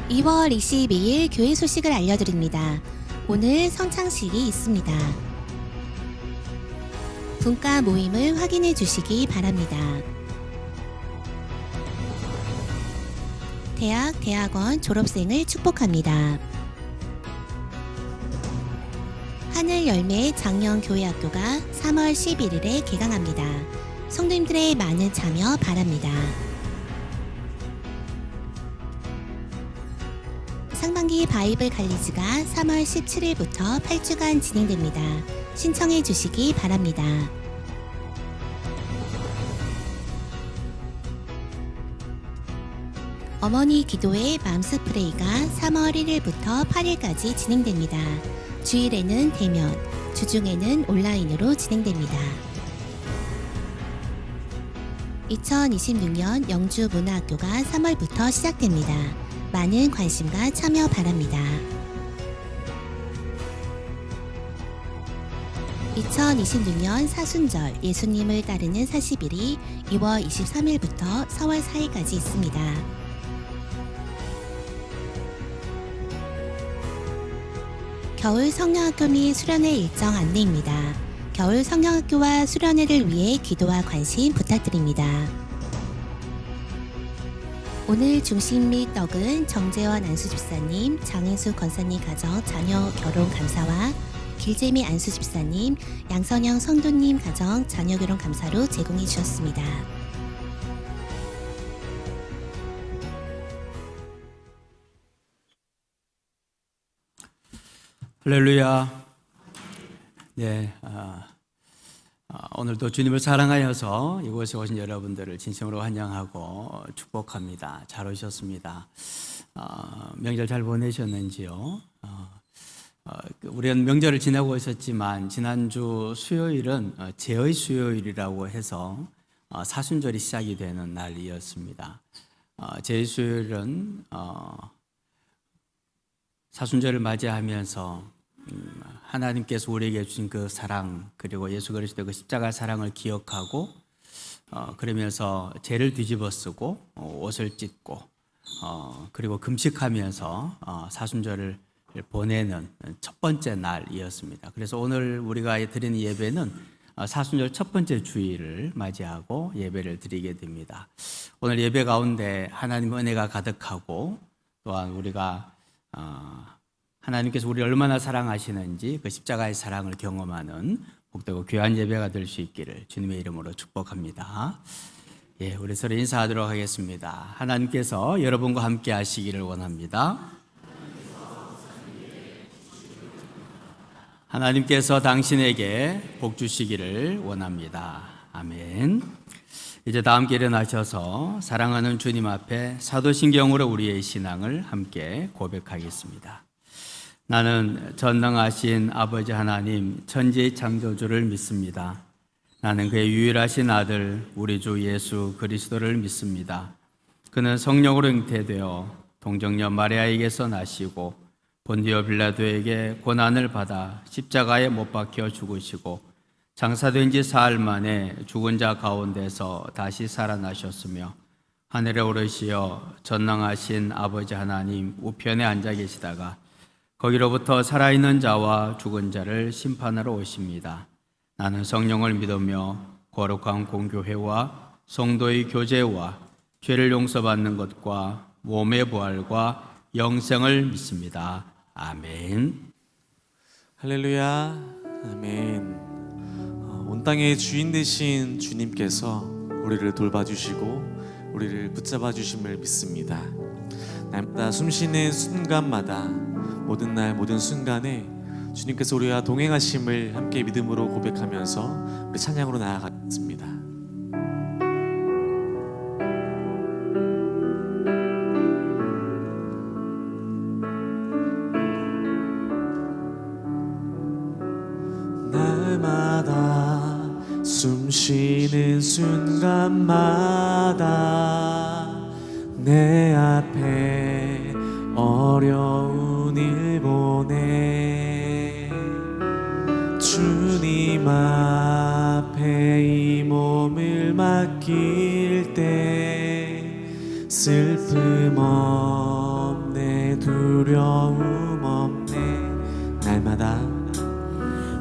2월 22일 교회 소식을 알려드립니다. 오늘 성창식이 있습니다. 분과 모임을 확인해 주시기 바랍니다. 대학, 대학원 졸업생을 축복합니다. 하늘열매 장영교회학교가 3월 11일에 개강합니다. 성도님들의 많은 참여 바랍니다. 상반기 바이블 갈리즈가 3월 17일부터 8주간 진행됩니다. 신청해 주시기 바랍니다. 어머니 기도회 맘스프레이가 3월 1일부터 8일까지 진행됩니다. 주일에는 대면, 주중에는 온라인으로 진행됩니다. 2026년 영주문화학교가 3월부터 시작됩니다. 많은 관심과 참여 바랍니다. 2026년 사순절 예수님을 따르는 40일이 2월 23일부터 4월 4일까지 있습니다. 겨울 성령학교 및 수련회 일정 안내입니다. 겨울 성령학교와 수련회를 위해 기도와 관심 부탁드립니다. 오늘 중심 및 떡은 정재원 안수집사님, 장인수 권사님 가정 자녀 결혼 감사와 길재미 안수집사님, 양선영 성도님 가정 자녀 결혼 감사로 제공해 주셨습니다. 할렐루야. 네, 오늘도 주님을 사랑하여서 이곳에 오신 여러분들을 진심으로 환영하고 축복합니다. 잘 오셨습니다. 명절 잘 보내셨는지요? 우리는 명절을 지나고 있었지만 지난주 수요일은 제의 수요일이라고 해서 사순절이 시작이 되는 날이었습니다. 제의 수요일은 사순절을 맞이하면서 하나님께서 우리에게 주신 그 사랑, 그리고 예수 그리스도의 그 십자가 사랑을 기억하고 그러면서 죄를 뒤집어 쓰고 옷을 찢고 그리고 금식하면서 사순절을 보내는 첫 번째 날이었습니다. 그래서 오늘 우리가 드리는 예배는 사순절 첫 번째 주일을 맞이하고 예배를 드리게 됩니다. 오늘 예배 가운데 하나님 은혜가 가득하고 또한 우리가 하나님께서 우리를 얼마나 사랑하시는지 그 십자가의 사랑을 경험하는 복되고 귀한 예배가 될 수 있기를 주님의 이름으로 축복합니다. 예, 우리 서로 인사하도록 하겠습니다. 하나님께서 여러분과 함께 하시기를 원합니다. 하나님께서 당신에게 복 주시기를 원합니다. 아멘. 이제 다 함께 일어나셔서 사랑하는 주님 앞에 사도신경으로 우리의 신앙을 함께 고백하겠습니다. 나는 전능하신 아버지 하나님 천지의 창조주를 믿습니다. 나는 그의 유일하신 아들 우리 주 예수 그리스도를 믿습니다. 그는 성령으로 잉태되어 동정녀 마리아에게서 나시고 본디오 빌라도에게 고난을 받아 십자가에 못 박혀 죽으시고 장사된 지 사흘 만에 죽은 자 가운데서 다시 살아나셨으며 하늘에 오르시어 전능하신 아버지 하나님 우편에 앉아 계시다가 거기로부터 살아있는 자와 죽은 자를 심판하러 오십니다. 나는 성령을 믿으며 거룩한 공교회와 성도의 교제와 죄를 용서받는 것과 몸의 부활과 영생을 믿습니다. 아멘. 할렐루야. 아멘. 온 땅의 주인 되신 주님께서 우리를 돌봐주시고 우리를 붙잡아 주심을 믿습니다. 날마다 숨쉬는 순간마다 모든 날 모든 순간에 주님께서 우리와 동행하심을 함께 믿음으로 고백하면서 우리 찬양으로 나아가겠습니다. 날마다 숨쉬는 순간마다 내 앞에 어려운 일 보내 주님 앞에 이 몸을 맡길 때 슬픔 없네 두려움 없네.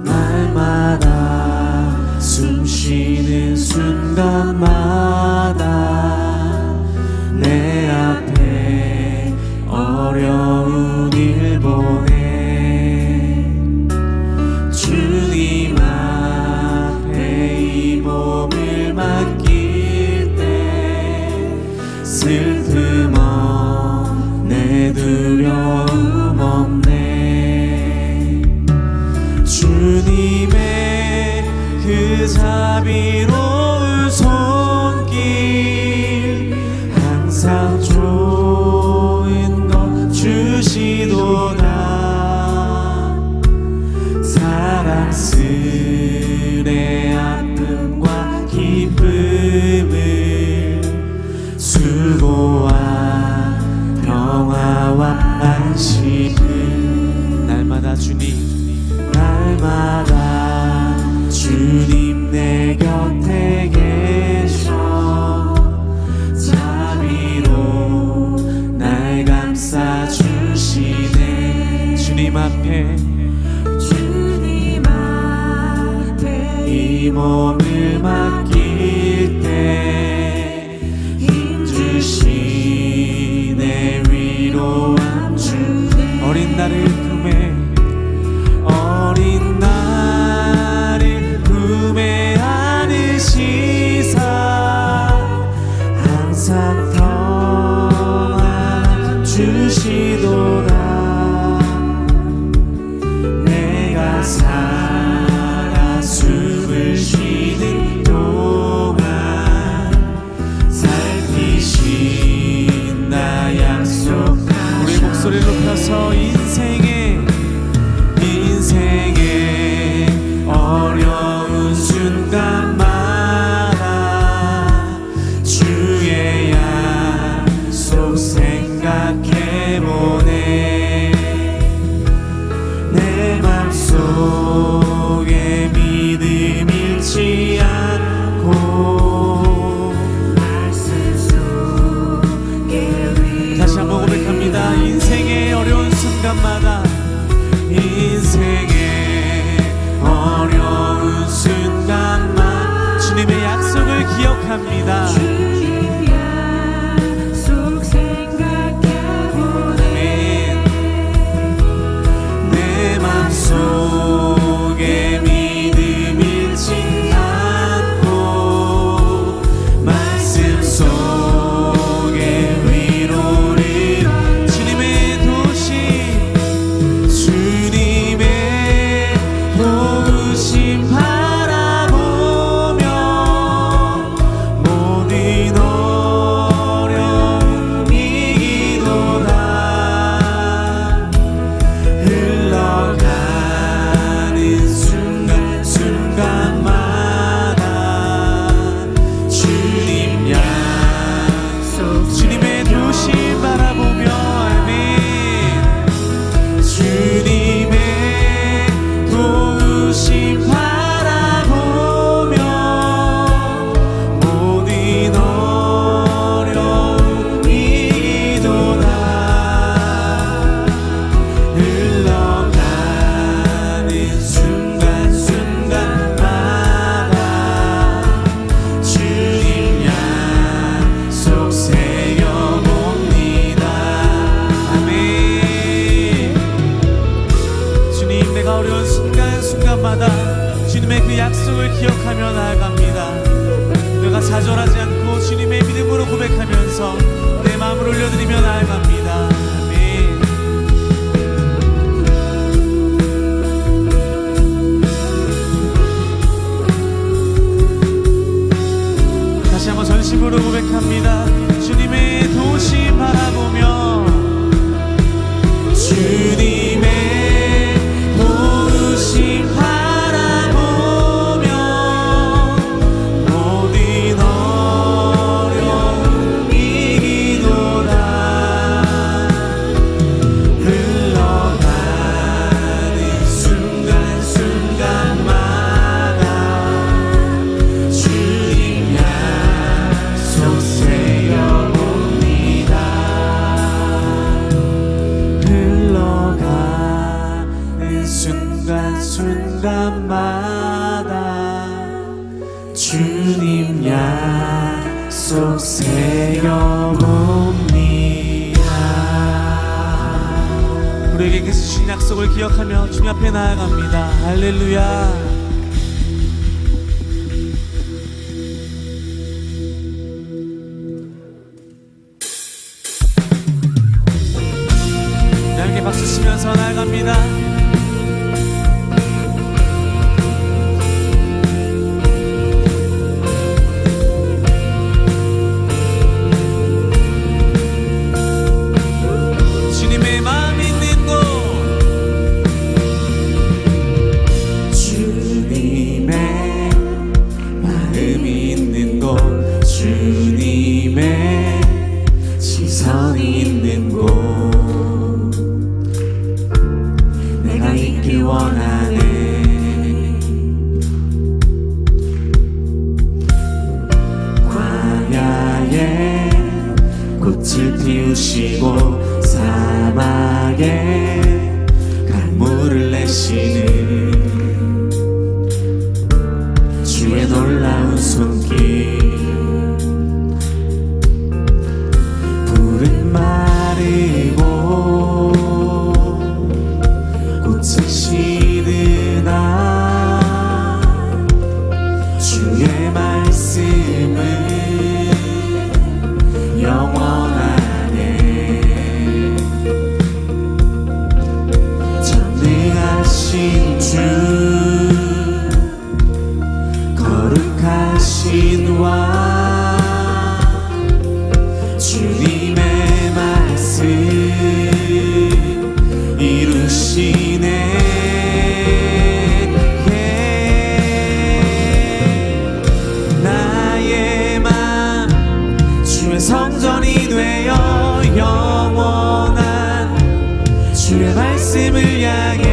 날마다 숨쉬는 순간마다 내 앞에 어려운 일 보내. 주님 앞에 이 몸을 맡길 때 슬픔 없네, 두려움 없네. 주님의 그 자비로운 손길 항상 좋은 것 주시도다. 사랑스레 아픔과 기쁨을 수고와 평화와 안식을 날마다 주님 내 곁에 계셔 자비로 날 감싸 주시네. 주님 앞에 이 몸을 맡길 때 힘주시네. 위로함 주 어린 나를 품에 안으시사 항상 평안 주시도다. 내가 살아 숨을 쉬는 동안 살피신 나 약속. 우리 목소리를 높여서 인생의 어려운 순간마다 주의 약속 생각해보네. 내 맘속에 믿음 잃지 않고 다시 한번 고백합니다. 인생의 어려운 순간마다 어려운 순간만 주님의 약속을 기억합니다. 주님의 약속 생각해보네. 내 맘속에 믿음 잃지 않고 말씀 속에 위로를 주님의 도시 도우심 바라보며 모든 어려움 이기도다. 흘러가는 순간마다 주님 약속 주님의 도우심 바라보며 아멘. 주님의 도우심 바라보며 모든 어려움 이기도다. 흘러가는 순간마다 주님 약속 새겨봅니다. 아멘. 주님, 내가 어려운 순간마다 주님의 그 약속을 기억하며 나아갑니다. 내가 좌절하지 않고 주님의 믿음으로 고백하면서 내 마음을 올려드리며 나아갑니다. 아멘. 다시 한번 전심으로 고백합니다. 주님의 도우심 바라보며 주님의 도우심 바라보며 모든 어려움 이기도다. 순간마다 주님 약속 새겨봅니다. 우리에게 주신 약속을 기억하며 주님 앞에 나아갑니다. 할렐루야. 함께 박수 치면서 나아갑니다. 주님의 마음 있는 곳, 주님의 마음이 있는 곳, 주님의 시선이 있는 곳, 내가 있길 원하네. 광야에 꽃을 피우시고 사막에 강물을 내시는 주의 놀라운 손길, 푸른 마르고 꽃을 시드나 주의 말씀은 영원하네. 전능하신 주, 거룩하신 왕, 주님의 말씀 이루시네. 나의 맘 주의 성전이 되어 영원한 주의 말씀을 향해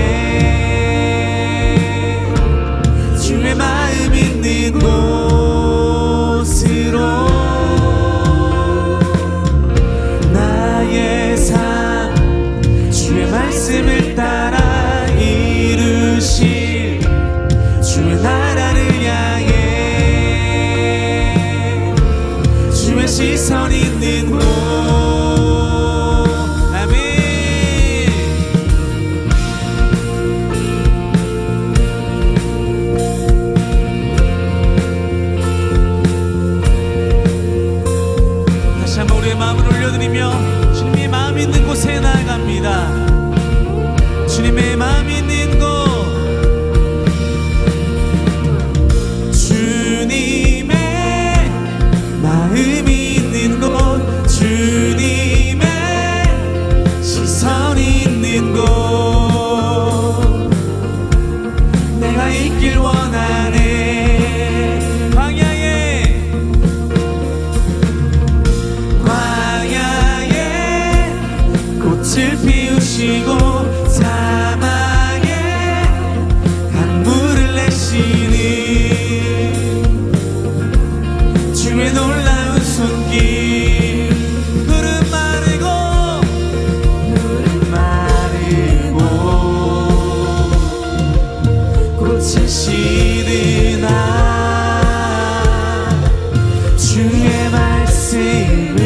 주의 마음 있는 곳으로 나의 삶 주의 말씀을 따라 이루실 주의 나라를 향해 주의 시선 있는 곳. 아멘. 다시 한번 우리의 마음을 올려드리며 주님의 마음 있는 곳에 나아갑니다. 주님의 마음 있는 곳, 주님의 마음이 있는 곳, 주님의 시선이 있는 곳, 내가 있길 원하네. 광야에 꽃을 피우시고 사막에 강물을 내시는 주의 놀라운 손길, 푸른 마르고 꽃을 시드나 주의 말씀은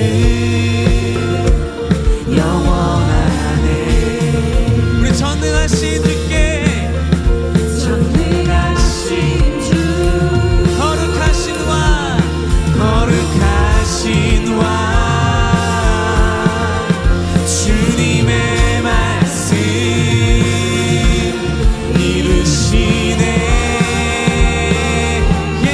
영원하네. 우리 전능하신 주께, 전능하신 주, 거룩하신 왕, 거룩하신 왕, 주님의 말씀 이루시네. 예.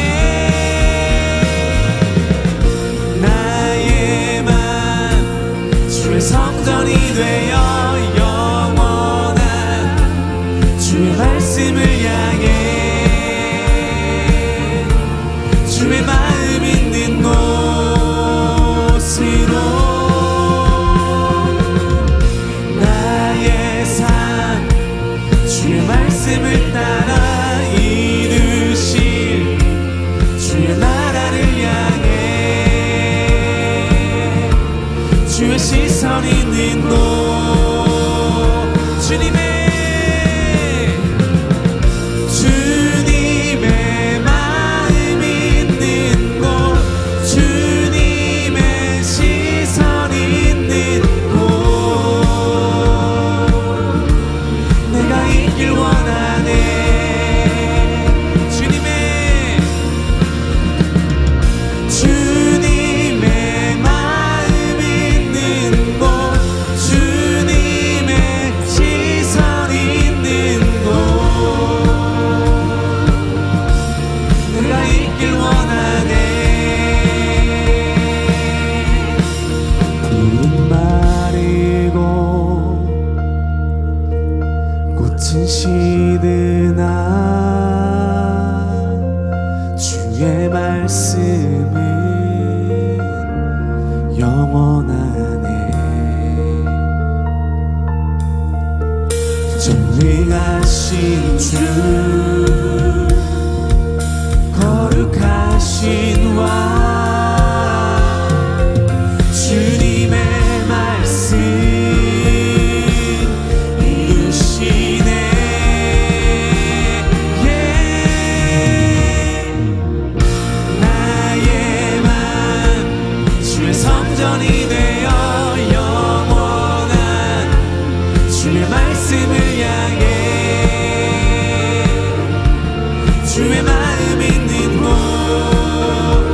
주의 마음 있는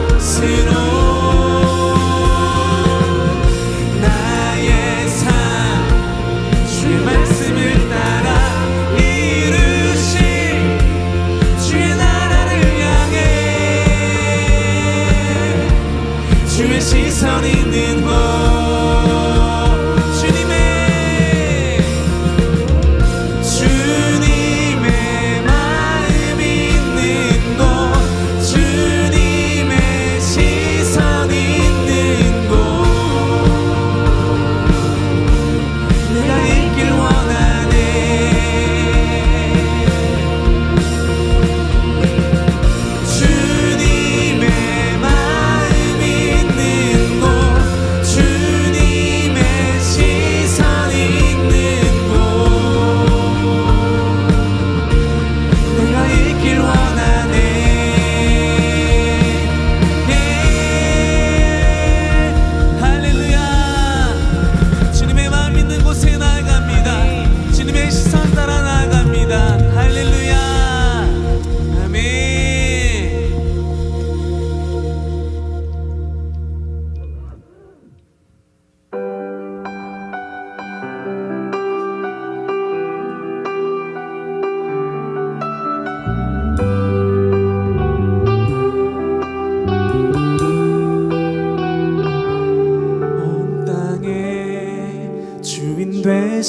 곳으로 나의 삶 주의 말씀을 따라 이루신 주의 나라를 향해 주의 시선 있는 곳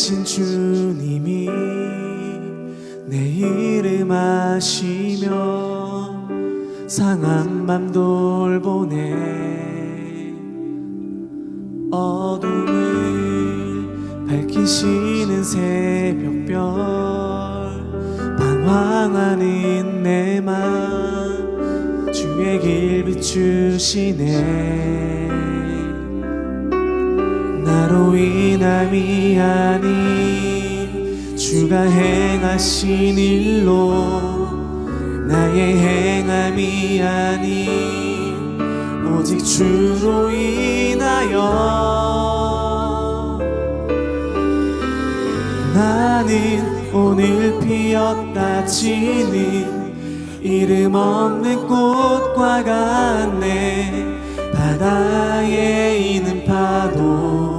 되신 주님이 내 이름 아시며 상한 맘 돌보네 어둠을 밝히시는 새벽별 방황하는 내 맘 주의 길 비추시네 나로 인함이 아닌 주가 행하신 일로 나의 행함이 아닌 오직 주로 인하여 나는 오늘 피었다 지는 이름 없는 꽃과 같네 바다에 있는 파도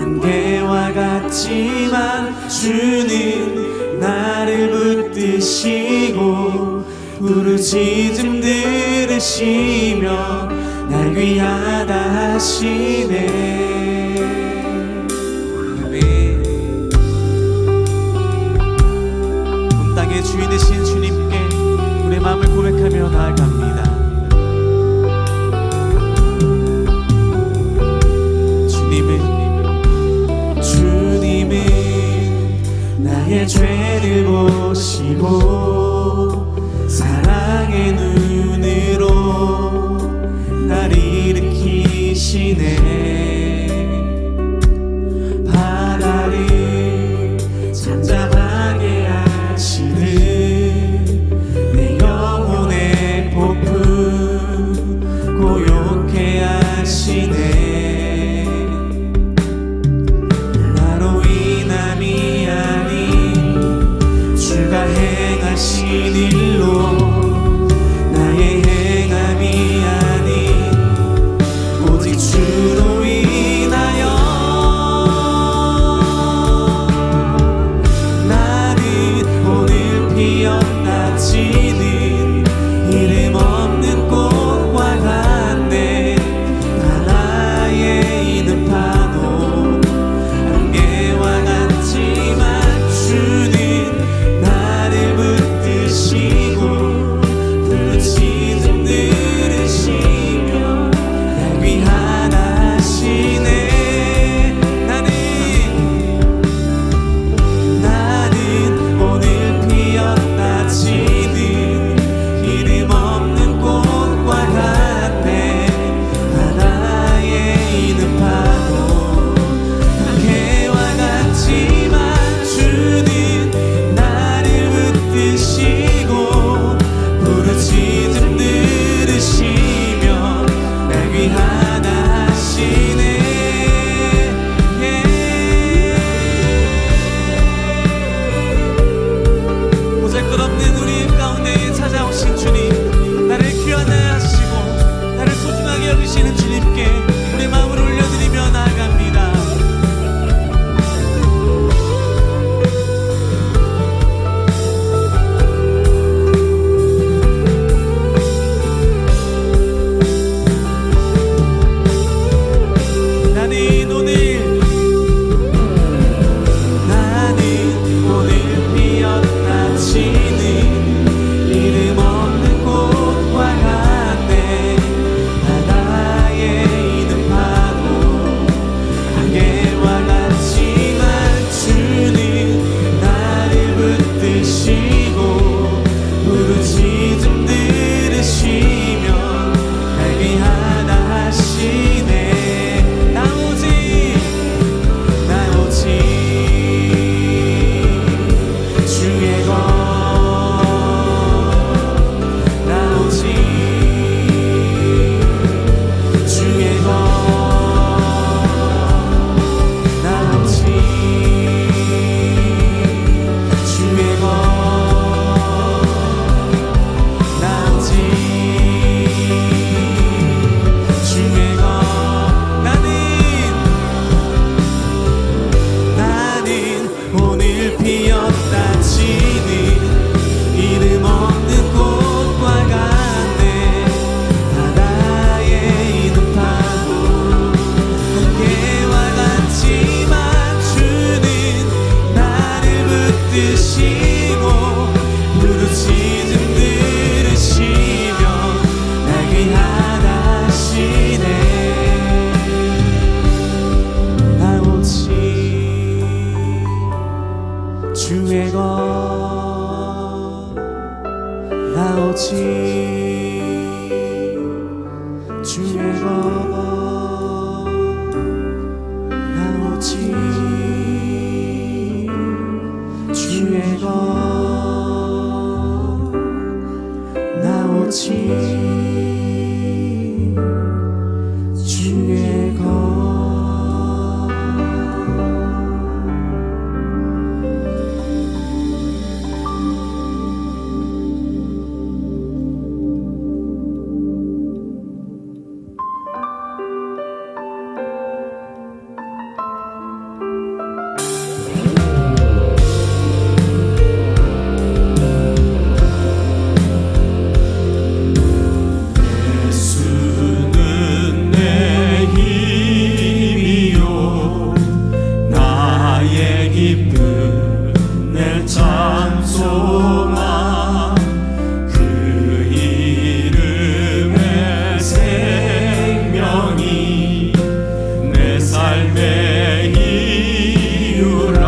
안개와 같지만 주는 나를 붙드시고 부르짖음 들으시며 날 귀하다 하시네 온 땅의 주인 되신 주님께 우리의 마음을 고백하며 나아갑니다 나의 죄를 보시고 사랑의 눈으로 날 일으키시네 바다를 잠잠하게 하시듯 나 오직 주의 것 나 오직 주의 것 나 오직 주의 것 예수는 내 힘이요 나의 기쁨 내 찬송아 그 이름의 생명이 내 삶의 이유라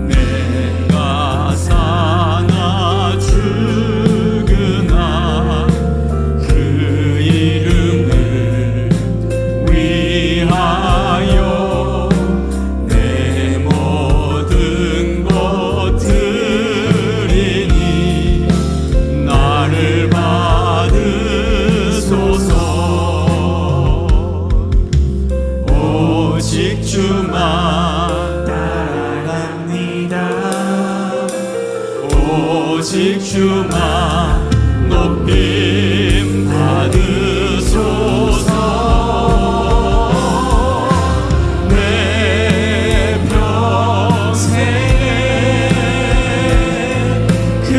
내가 사나 죽으나 그 이름을 위하여 내 모든 것 드리니 나를 받으소서 오직 주만 따라갑니다 오직 주만 높임 받으소서 내 평생에 그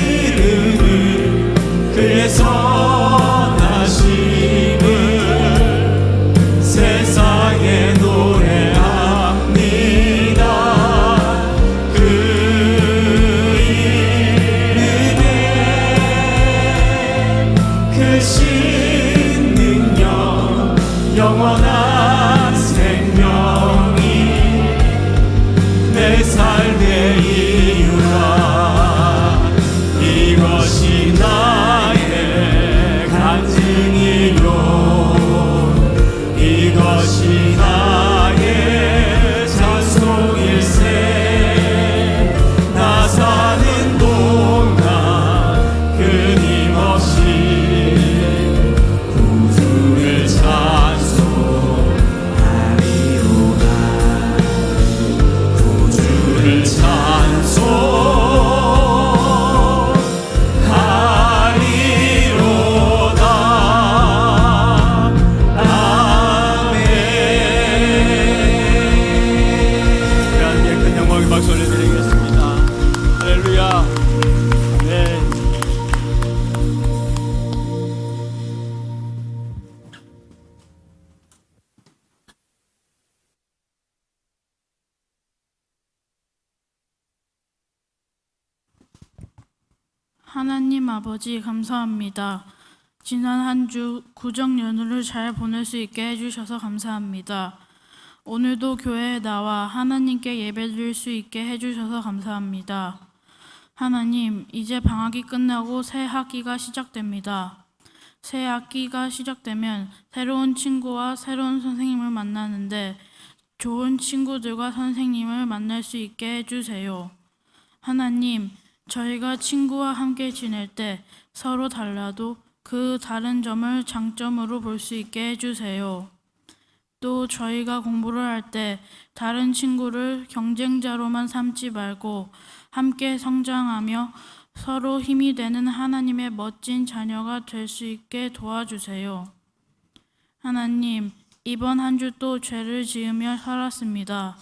이름을 그의 선하심을 세상에 노래합니다 그 이름에 크신 능력 영원한 생명이 내 삶의 이유라 이것이 나의 간증이요 이것이 나의 찬송일세 나 사는 동안 끊임없이 구주를 찬송하리로다 구주를 찬송하리로다 아멘 우리 함께 큰 영광의 박수 올려드리겠습니다 할렐루야 아멘 하나님 아버지 감사합니다. 지난 한 주 구정 연휴를 잘 보낼 수 있게 해주셔서 감사합니다. 오늘도 교회에 나와 하나님께 예배드릴 수 있게 해주셔서 감사합니다. 하나님, 이제 방학이 끝나고 새 학기가 시작됩니다. 새 학기가 시작되면 새로운 친구와 새로운 선생님을 만나는데 좋은 친구들과 선생님을 만날 수 있게 해주세요. 하나님, 저희가 친구와 함께 지낼 때 서로 달라도 그 다른 점을 장점으로 볼 수 있게 해주세요. 또 저희가 공부를 할 때 다른 친구를 경쟁자로만 삼지 말고 함께 성장하며 서로 힘이 되는 하나님의 멋진 자녀가 될 수 있게 도와주세요. 하나님, 이번 한 주 또 죄를 지으며 살았습니다.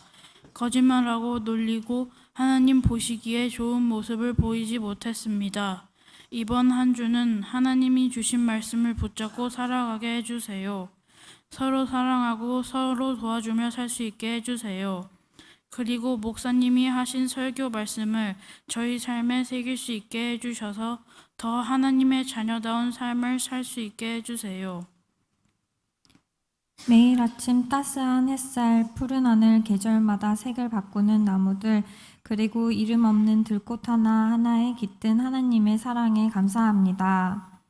거짓말하고 놀리고 하나님 보시기에 좋은 모습을 보이지 못했습니다. 이번 한 주는 하나님이 주신 말씀을 붙잡고 살아가게 해주세요. 서로 사랑하고 서로 도와주며 살 수 있게 해주세요. 그리고 목사님이 하신 설교 말씀을 저희 삶에 새길 수 있게 해주셔서 더 하나님의 자녀다운 삶을 살 수 있게 해주세요. 매일 아침 따스한 햇살, 푸른 하늘, 계절마다 색을 바꾸는 나무들, 그리고 이름 없는 들꽃 하나하나에 깃든 하나님의 사랑에 감사합니다.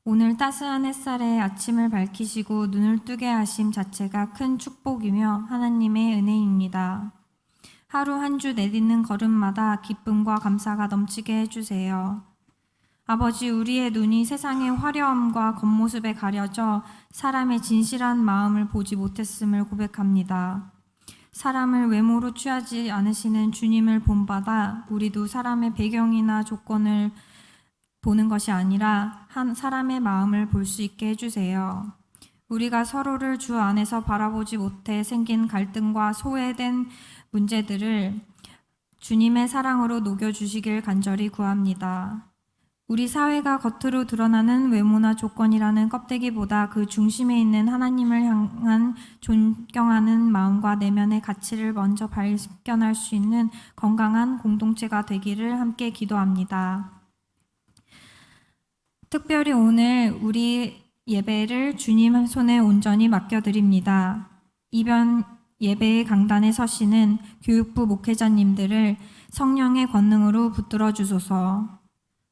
오늘 따스한 햇살에 아침을 밝히시고 눈을 뜨게 하심 자체가 큰 축복이며 하나님의 은혜입니다. 하루 한 주 내딛는 걸음마다 기쁨과 감사가 넘치게 해주세요. 아버지, 우리의 눈이 세상의 화려함과 겉모습에 가려져 사람의 진실한 마음을 보지 못했음을 고백합니다. 사람을 외모로 취하지 않으시는 주님을 본받아 우리도 사람의 배경이나 조건을 보는 것이 아니라 한 사람의 마음을 볼 수 있게 해주세요. 우리가 서로를 주 안에서 바라보지 못해 생긴 갈등과 소외된 문제들을 주님의 사랑으로 녹여주시길 간절히 구합니다. 우리 사회가 겉으로 드러나는 외모나 조건이라는 껍데기보다 그 중심에 있는 하나님을 향한 존경하는 마음과 내면의 가치를 먼저 발견할 수 있는 건강한 공동체가 되기를 함께 기도합니다. 특별히 오늘 우리 예배를 주님 손에 온전히 맡겨드립니다. 이번 예배의 강단에 서시는 교육부 목회자님들을 성령의 권능으로 붙들어 주소서.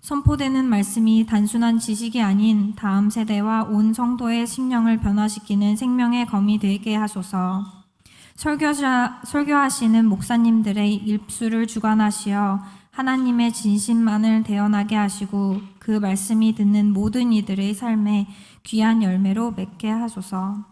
선포되는 말씀이 단순한 지식이 아닌 다음 세대와 온 성도의 심령을 변화시키는 생명의 검이 되게 하소서. 설교하시는 목사님들의 입술을 주관하시어 하나님의 진심만을 대언하게 하시고 그 말씀이 듣는 모든 이들의 삶에 귀한 열매로 맺게 하소서.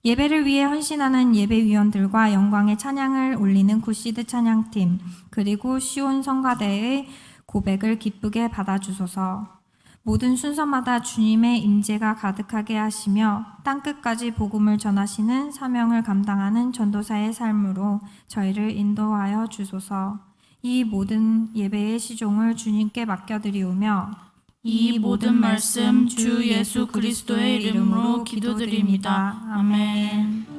예배를 위해 헌신하는 예배위원들과 영광의 찬양을 올리는 굿시드 찬양팀, 그리고 시온 성가대의 고백을 기쁘게 받아주소서. 모든 순서마다 주님의 임재가 가득하게 하시며 땅끝까지 복음을 전하시는 사명을 감당하는 전도사의 삶으로 저희를 인도하여 주소서. 이 모든 예배의 시종을 주님께 맡겨드리오며 이 모든 말씀 주 예수 그리스도의 이름으로 기도드립니다. 아멘.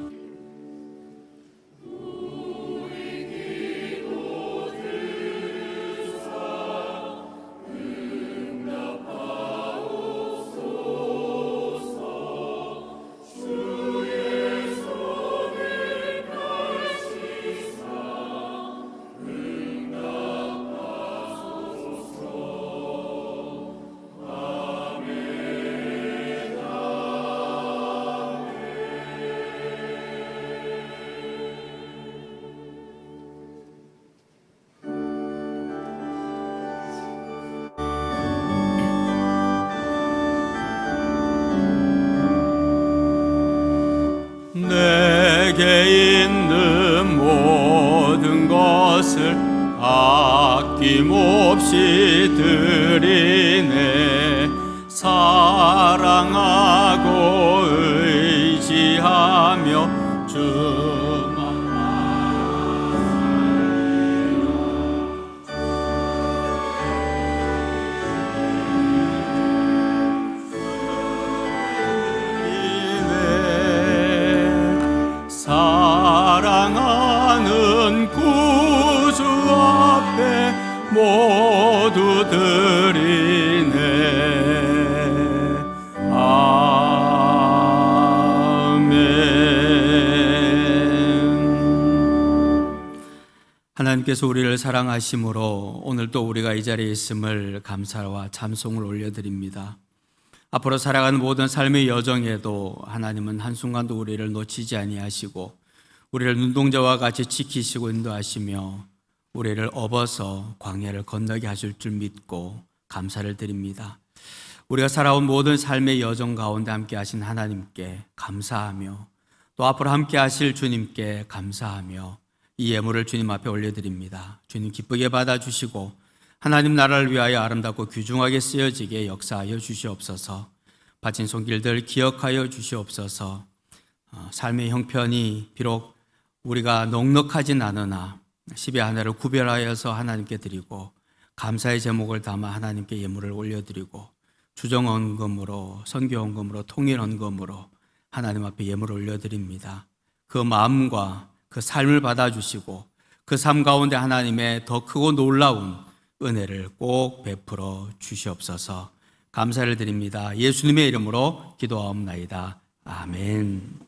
내게 있는 모든 것을 아낌없이 드리네. 사랑하고 의지하며 주만 사랑하는 구주 앞에 모두 드리네. 아멘. 하나님께서 우리를 사랑하심으로 오늘 또 우리가 이 자리에 있음을 감사와 찬송을 올려드립니다. 앞으로 살아가는 모든 삶의 여정에도 하나님은 한순간도 우리를 놓치지 아니하시고 우리를 눈동자와 같이 지키시고 인도하시며 우리를 업어서 광야를 건너게 하실 줄 믿고 감사를 드립니다. 우리가 살아온 모든 삶의 여정 가운데 함께 하신 하나님께 감사하며 또 앞으로 함께 하실 주님께 감사하며 이 예물을 주님 앞에 올려드립니다. 주님 기쁘게 받아주시고 하나님 나라를 위하여 아름답고 귀중하게 쓰여지게 역사하여 주시옵소서. 바친 손길들 기억하여 주시옵소서. 삶의 형편이 비록 우리가 넉넉하진 않으나 10의 하나를 구별하여서 하나님께 드리고 감사의 제목을 담아 하나님께 예물을 올려드리고 주정헌금으로 선교헌금으로 통일헌금으로 하나님 앞에 예물을 올려드립니다. 그 마음과 그 삶을 받아주시고 그 삶 가운데 하나님의 더 크고 놀라운 은혜를 꼭 베풀어 주시옵소서. 감사를 드립니다. 예수님의 이름으로 기도하옵나이다. 아멘.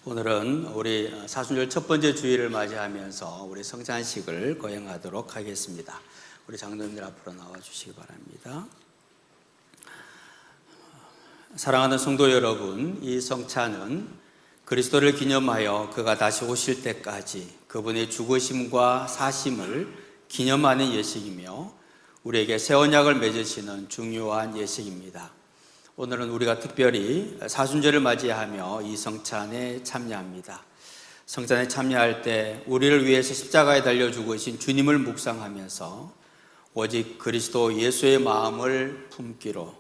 오늘은 우리 사순절 첫 번째 주일을 맞이하면서 우리 성찬식을 거행하도록 하겠습니다. 우리 장로님들 앞으로 나와 주시기 바랍니다. 사랑하는 성도 여러분, 이 성찬은 그리스도를 기념하여 그가 다시 오실 때까지 그분의 죽으심과 사심을 기념하는 예식이며 우리에게 새 언약을 맺으시는 중요한 예식입니다. 오늘은 우리가 특별히 사순절을 맞이하며 이 성찬에 참여합니다. 성찬에 참여할 때 우리를 위해서 십자가에 달려 죽으신 주님을 묵상하면서 오직 그리스도 예수의 마음을 품기로,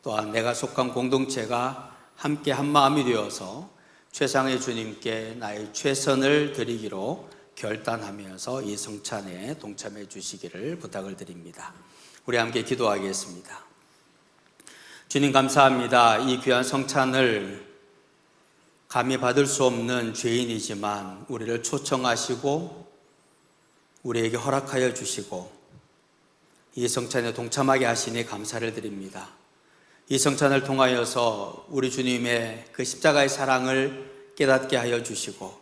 또한 내가 속한 공동체가 함께 한 마음이 되어서 최상의 주님께 나의 최선을 드리기로 결단하면서 이 성찬에 동참해 주시기를 부탁을 드립니다. 우리 함께 기도하겠습니다. 주님 감사합니다. 이 귀한 성찬을 감히 받을 수 없는 죄인이지만 우리를 초청하시고 우리에게 허락하여 주시고 이 성찬에 동참하게 하시니 감사를 드립니다. 이 성찬을 통하여서 우리 주님의 그 십자가의 사랑을 깨닫게 하여 주시고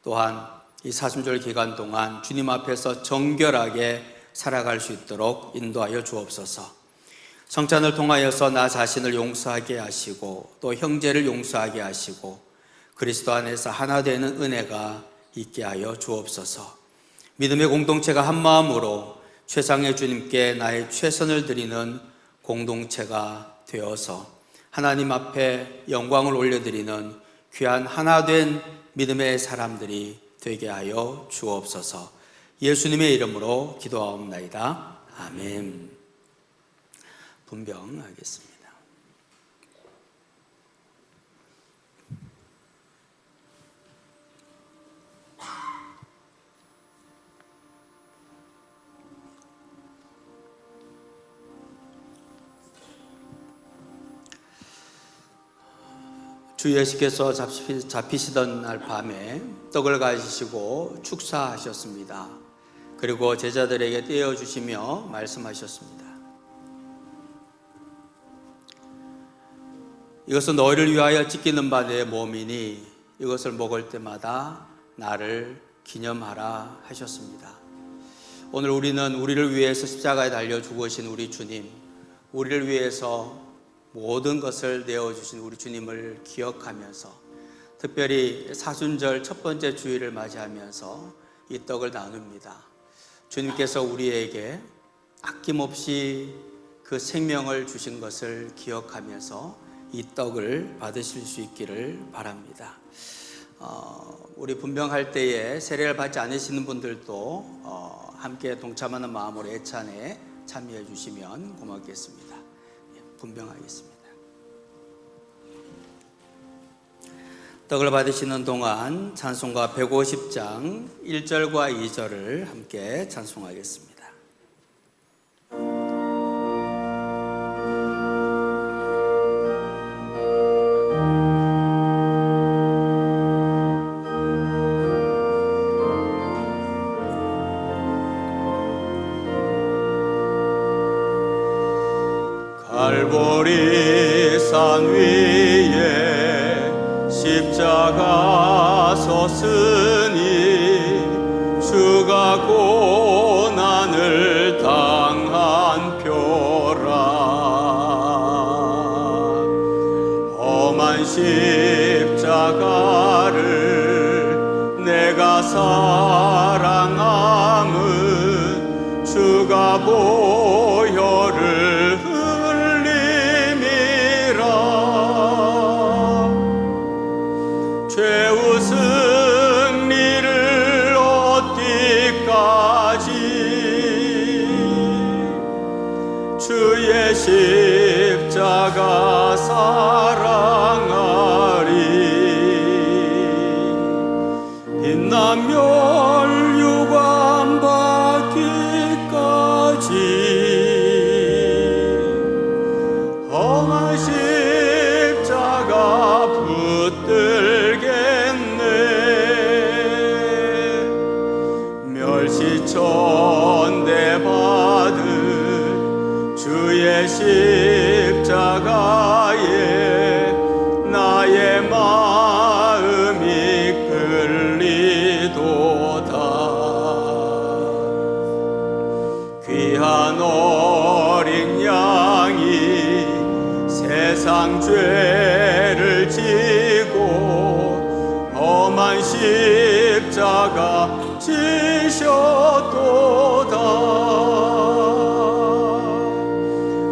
또한 이 사순절 기간 동안 주님 앞에서 정결하게 살아갈 수 있도록 인도하여 주옵소서. 성찬을 통하여서 나 자신을 용서하게 하시고 또 형제를 용서하게 하시고 그리스도 안에서 하나 되는 은혜가 있게 하여 주옵소서. 믿음의 공동체가 한 마음으로 최상의 주님께 나의 최선을 드리는 공동체가 되어서 하나님 앞에 영광을 올려드리는 귀한 하나 된 믿음의 사람들이 되게 하여 주옵소서. 예수님의 이름으로 기도하옵나이다. 아멘. 분병하겠습니다. 주 예수께서 잡히시던 날 밤에 떡을 가지시고 축사하셨습니다. 그리고 제자들에게 떼어주시며 말씀하셨습니다. 이것은 너희를 위하여 찢기는 바 내 몸이니 이것을 먹을 때마다 나를 기념하라 하셨습니다. 오늘 우리는 우리를 위해서 십자가에 달려 죽으신 우리 주님, 우리를 위해서 모든 것을 내어주신 우리 주님을 기억하면서 특별히 사순절 첫 번째 주일을 맞이하면서 이 떡을 나눕니다. 주님께서 우리에게 아낌없이 그 생명을 주신 것을 기억하면서 이 떡을 받으실 수 있기를 바랍니다. 우리 분병할 때에 세례를 받지 않으시는 분들도 함께 동참하는 마음으로 애찬에 참여해 주시면 고맙겠습니다. 분병하겠습니다. 떡을 받으시는 동안 찬송가 150장 1절과 2절을 함께 찬송하겠습니다. 갈보리 산 위에 십자가 섰으니 주가 고난을 당한 표라. 험한 십자가를 내가 사랑함은 주가 보혈을 죄우 승리를 얻기까지 주의 십자가 사랑하리. 빛나며 멸류관 받기까지 험한 십자가 붙들겠네. 멸시천대 받은 주의 십자가에 나의 마음이 귀한 어린 양이 세상 죄를 지고 험한 십자가 지셨도다.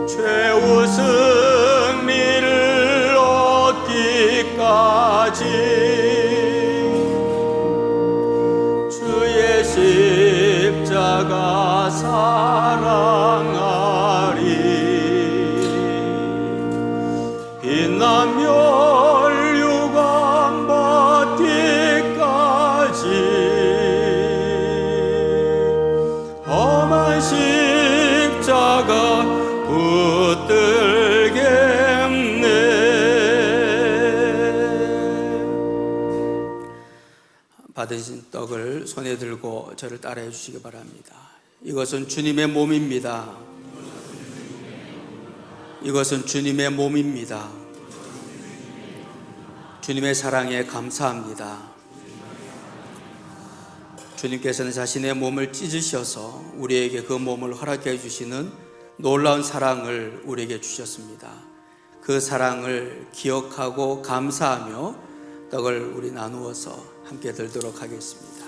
최후 승리를 얻기까지 주의 십자가 사랑하리. 빛나며 멸류관 받기까지 험한 십자가 붙들겠네. 받으신 떡을 손에 들고 저를 따라해 주시기 바랍니다. 이것은 주님의 몸입니다. 이것은 주님의 몸입니다. 주님의 사랑에 감사합니다. 주님께서는 자신의 몸을 찢으셔서 우리에게 그 몸을 허락해 주시는 놀라운 사랑을 우리에게 주셨습니다. 그 사랑을 기억하고 감사하며 떡을 우리 나누어서 함께 들도록 하겠습니다.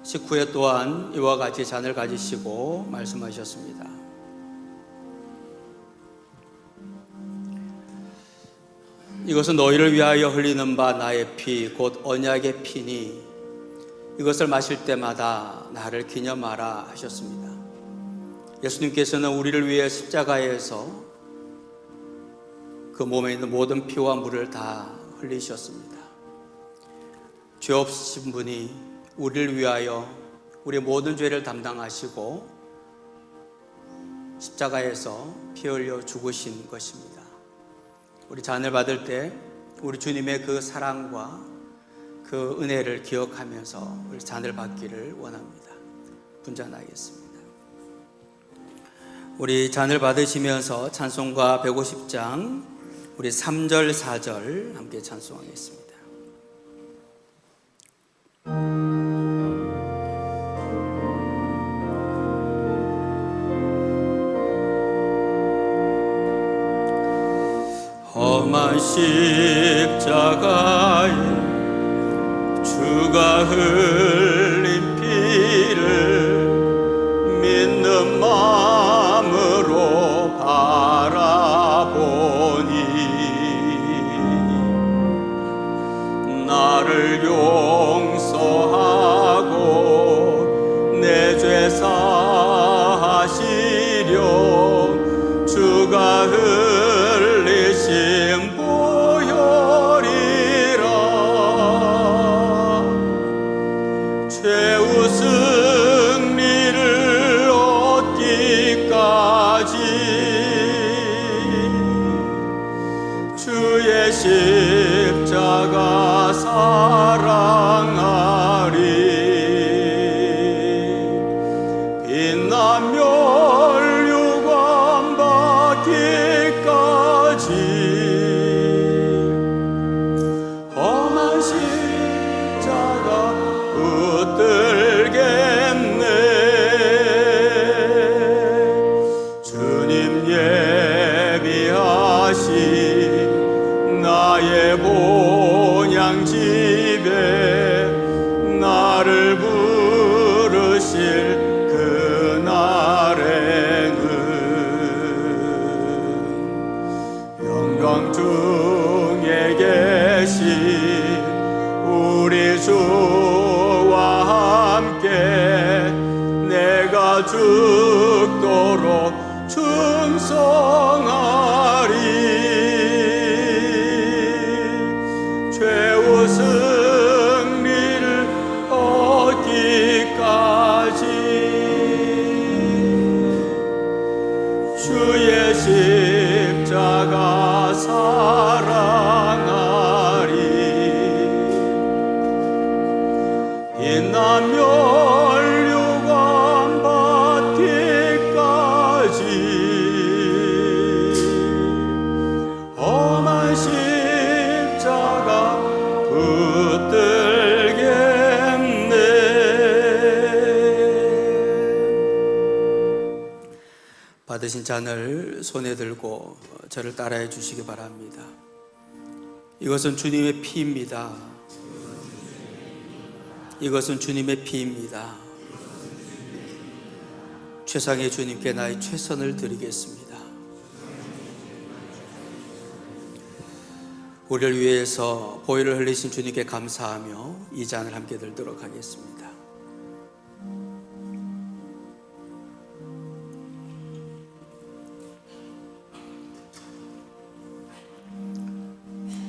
식후에 또한 이와 같이 잔을 가지시고 말씀하셨습니다. 이것은 너희를 위하여 흘리는 바 나의 피 곧 언약의 피니 이것을 마실 때마다 나를 기념하라 하셨습니다. 예수님께서는 우리를 위해 십자가에서 그 몸에 있는 모든 피와 물을 다 흘리셨습니다. 죄 없으신 분이 우리를 위하여 우리의 모든 죄를 담당하시고 십자가에서 피 흘려 죽으신 것입니다. 우리 잔을 받을 때 우리 주님의 그 사랑과 그 은혜를 기억하면서 우리 잔을 받기를 원합니다. 분잔하겠습니다. 우리 잔을 받으시면서 찬송가 150장 우리 3절 4절 함께 찬송하겠습니다. 험한 십자가에 주가 흘린 피를 믿는 마음으로 바라보니 나를 용서하고 내 죄 사하시려 주가 흘리신 보혈이라. 최후 승리를 얻기까지 주의 십자가 사랑하리. 빛나며 멸류관 받기까지 험한 십자가 붙들겠네. 주님 예비하신 나의 본향 집에 나를 부르실 그날에는 영광 중에 계신 우리 주와 함께 내가 죽도록 충성하리. 최후 승리를 얻기까지 주의 십자가 사랑하리. 빛나며 멸류관 받기 받으신 잔을 손에 들고 저를 따라해 주시기 바랍니다. 이것은 주님의 피입니다. 이것은 주님의 피입니다. 최상의 주님께 나의 최선을 드리겠습니다. 우리를 위해서 보혈을 흘리신 주님께 감사하며 이 잔을 함께 들도록 하겠습니다.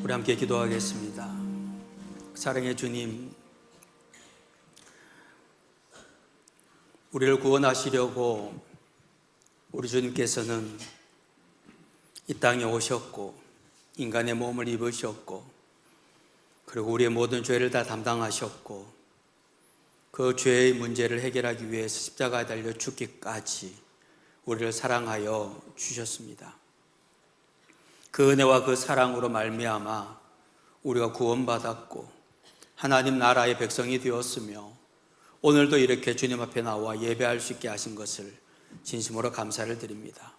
우리 함께 기도하겠습니다. 사랑의 주님, 우리를 구원하시려고 우리 주님께서는 이 땅에 오셨고 인간의 몸을 입으셨고 그리고 우리의 모든 죄를 다 담당하셨고 그 죄의 문제를 해결하기 위해서 십자가에 달려 죽기까지 우리를 사랑하여 주셨습니다. 그 은혜와 그 사랑으로 말미암아 우리가 구원받았고 하나님 나라의 백성이 되었으며 오늘도 이렇게 주님 앞에 나와 예배할 수 있게 하신 것을 진심으로 감사를 드립니다.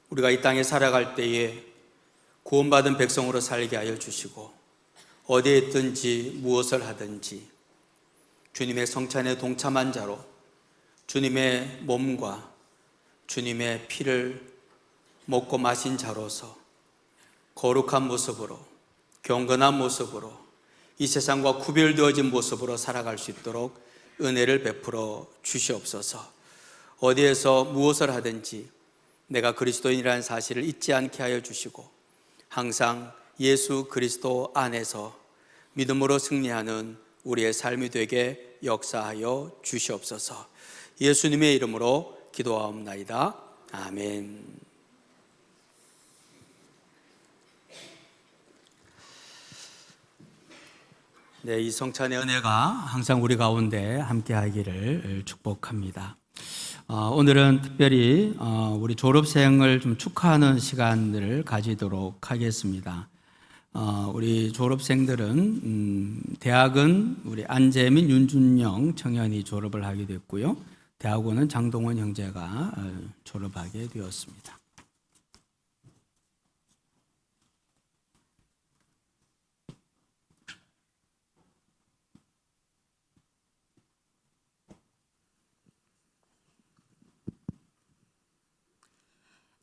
우리가 이 땅에 살아갈 때에 구원받은 백성으로 살게 하여 주시고 어디에 있든지 무엇을 하든지 주님의 성찬에 동참한 자로 주님의 몸과 주님의 피를 먹고 마신 자로서 거룩한 모습으로 경건한 모습으로 이 세상과 구별되어진 모습으로 살아갈 수 있도록 은혜를 베풀어 주시옵소서. 어디에서 무엇을 하든지 내가 그리스도인이라는 사실을 잊지 않게 하여 주시고 항상 예수 그리스도 안에서 믿음으로 승리하는 우리의 삶이 되게 역사하여 주시옵소서. 예수님의 이름으로 기도하옵나이다. 아멘. 네, 이 성찬의 은혜가 항상 우리 가운데 함께하기를 축복합니다. 오늘은 특별히 우리 졸업생을 좀 축하하는 시간들을 가지도록 하겠습니다. 우리 졸업생들은 대학은 우리 안재민, 윤준영 청년이 졸업을 하게 됐고요. 대학원은 장동원 형제가 졸업하게 되었습니다.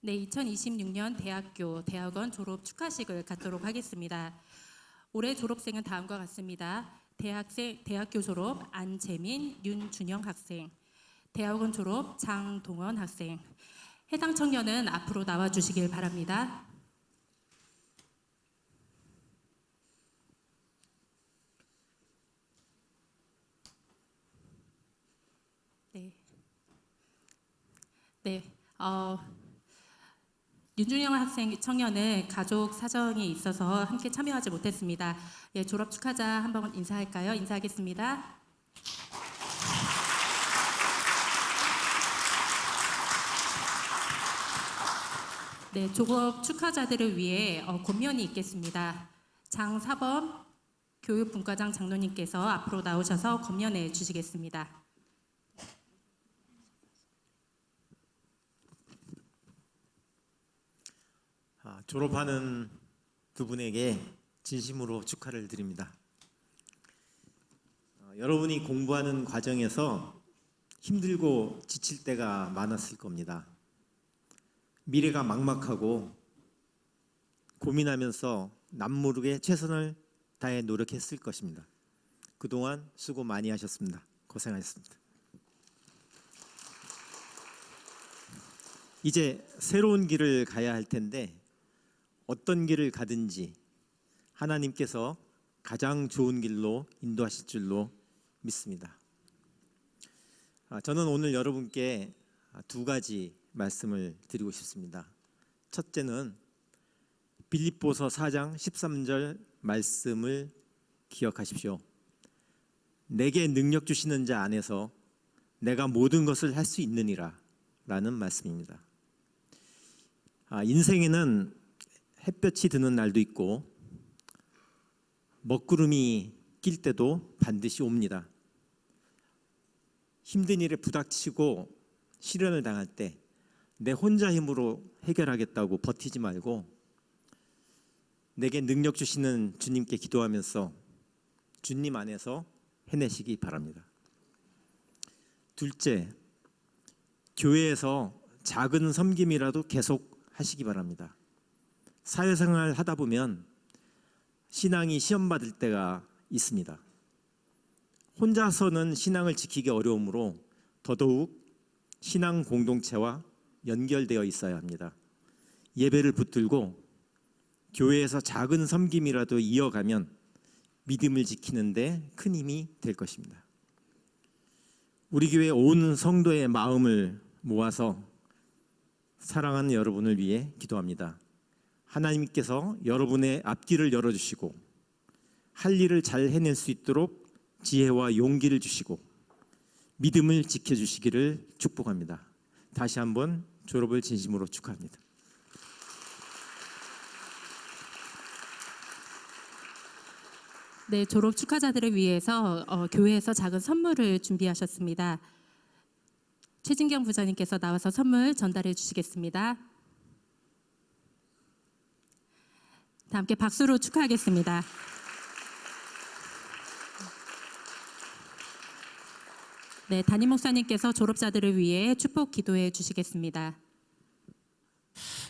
네, 2026년 대학원 졸업 축하식을 갖도록 하겠습니다. 올해 졸업생은 다음과 같습니다. 대학교 졸업 안재민, 윤준영 학생, 대학원 졸업 장동원 학생. 해당 청년은 앞으로 나와 주시길 바랍니다. 네. 윤준영 학생 청년은 가족 사정이 있어서 함께 참여하지 못했습니다. 예, 졸업 축하자 한번 인사할까요? 인사하겠습니다. 네, 졸업 축하자들을 위해 권면이 있겠습니다. 장사범 교육분과장 장로님께서 앞으로 나오셔서 권면해 주시겠습니다. 졸업하는 두 분에게 진심으로 축하를 드립니다. 여러분이 공부하는 과정에서 힘들고 지칠 때가 많았을 겁니다. 미래가 막막하고 고민하면서 남모르게 최선을 다해 노력했을 것입니다. 그동안 수고 많이 하셨습니다. 고생하셨습니다. 이제 새로운 길을 가야 할 텐데 어떤 길을 가든지 하나님께서 가장 좋은 길로 인도하실 줄로 믿습니다. 저는 오늘 여러분께 두 가지 말씀을 드리고 싶습니다. 첫째는 빌립보서 4장 13절 말씀을 기억하십시오. 내게 능력 주시는 자 안에서 내가 모든 것을 할 수 있느니라 라는 말씀입니다. 인생에는 햇볕이 드는 날도 있고 먹구름이 낄 때도 반드시 옵니다. 힘든 일에 부닥치고 시련을 당할 때 내 혼자 힘으로 해결하겠다고 버티지 말고 내게 능력 주시는 주님께 기도하면서 주님 안에서 해내시기 바랍니다. 둘째, 교회에서 작은 섬김이라도 계속 하시기 바랍니다. 사회생활 하다 보면 신앙이 시험받을 때가 있습니다. 혼자서는 신앙을 지키기 어려우므로 더더욱 신앙 공동체와 연결되어 있어야 합니다. 예배를 붙들고 교회에서 작은 섬김이라도 이어가면 믿음을 지키는 데 큰 힘이 될 것입니다. 우리 교회 온 성도의 마음을 모아서 사랑하는 여러분을 위해 기도합니다. 하나님께서 여러분의 앞길을 열어주시고 할 일을 잘 해낼 수 있도록 지혜와 용기를 주시고 믿음을 지켜주시기를 축복합니다. 다시 한번 졸업을 진심으로 축하합니다. 네, 졸업 축하자들을 위해서 교회에서 작은 선물을 준비하셨습니다. 최진경 부장님께서 나와서 선물 전달해 주시겠습니다. 다 함께 박수로 축하하겠습니다. 네, 담임 목사님께서 졸업자들을 위해 축복 기도해 주시겠습니다.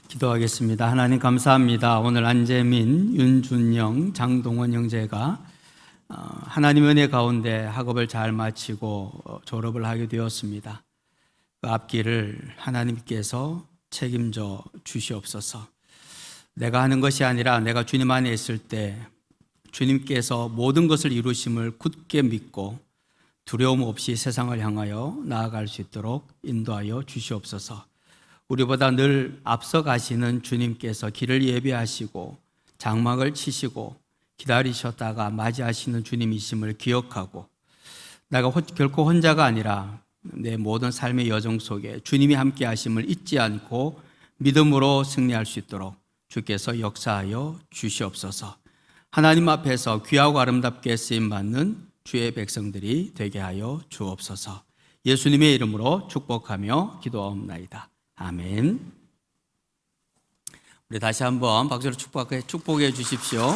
기도하겠습니다. 하나님 감사합니다. 오늘 안재민, 윤준영, 장동원 형제가 하나님 은혜 가운데 학업을 잘 마치고 졸업을 하게 되었습니다. 그 앞길을 하나님께서 책임져 주시옵소서. 내가 하는 것이 아니라 내가 주님 안에 있을 때 주님께서 모든 것을 이루심을 굳게 믿고 두려움 없이 세상을 향하여 나아갈 수 있도록 인도하여 주시옵소서. 우리보다 늘 앞서 가시는 주님께서 길을 예비하시고 장막을 치시고 기다리셨다가 맞이하시는 주님이심을 기억하고 내가 결코 혼자가 아니라 내 모든 삶의 여정 속에 주님이 함께 하심을 잊지 않고 믿음으로 승리할 수 있도록 주께서 역사하여 주시옵소서. 하나님 앞에서 귀하고 아름답게 쓰임받는 주의 백성들이 되게 하여 주옵소서. 예수님의 이름으로 축복하며 기도하옵나이다. 아멘. 우리 다시 한번 박수로 축복해 주십시오.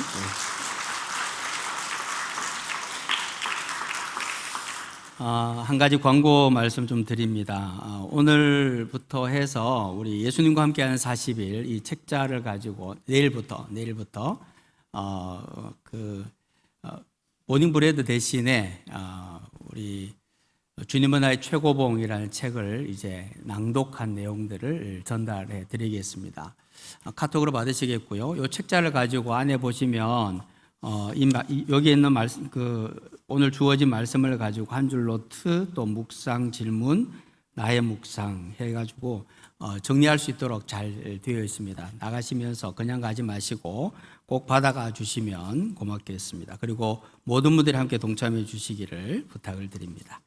한 가지 광고 말씀 좀 드립니다. 오늘부터 해서 우리 예수님과 함께하는 40일 이 책자를 가지고 내일부터 모닝브레드 대신에 우리 주님은 나의 최고봉이라는 책을 이제 낭독한 내용들을 전달해 드리겠습니다. 카톡으로 받으시겠고요. 이 책자를 가지고 안에 보시면 여기 있는 말씀, 오늘 주어진 말씀을 가지고 한 줄 노트, 또 묵상 질문, 나의 묵상 해가지고 정리할 수 있도록 잘 되어 있습니다. 나가시면서 그냥 가지 마시고 꼭 받아가 주시면 고맙겠습니다. 그리고 모든 분들이 함께 동참해 주시기를 부탁을 드립니다.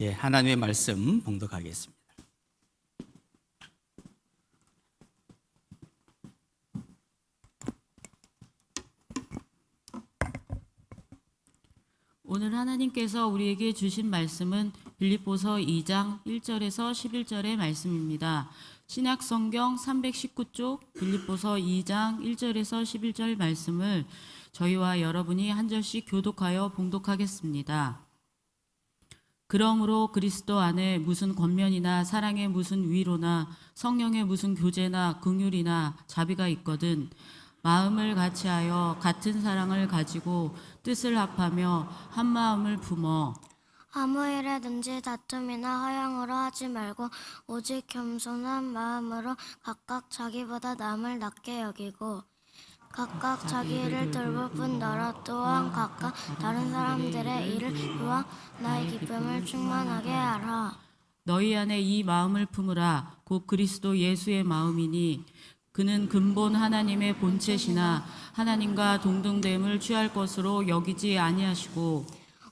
예, 하나님의 말씀 봉독하겠습니다. 오늘 하나님께서 우리에게 주신 말씀은 빌립보서 2장 1절에서 11절의 말씀입니다. 신약 성경 319쪽 빌립보서 2장 1절에서 11절 말씀을 저희와 여러분이 한 절씩 교독하여 봉독하겠습니다. 그러므로 그리스도 안에 무슨 권면이나 사랑의 무슨 위로나 성령의 무슨 교제나 긍휼이나 자비가 있거든 마음을 같이하여 같은 사랑을 가지고 뜻을 합하며 한 마음을 품어 아무 일에든지 다툼이나 허영으로 하지 말고 오직 겸손한 마음으로 각각 자기보다 남을 낮게 여기고 각각 자기 일을 돌볼 뿐더러 또한 각각 다른 사람들의 일을 도와 나의 기쁨을 충만하게 하라. 너희 안에 이 마음을 품으라. 곧 그리스도 예수의 마음이니 그는 근본 하나님의 본체시나 하나님과 동등됨을 취할 것으로 여기지 아니하시고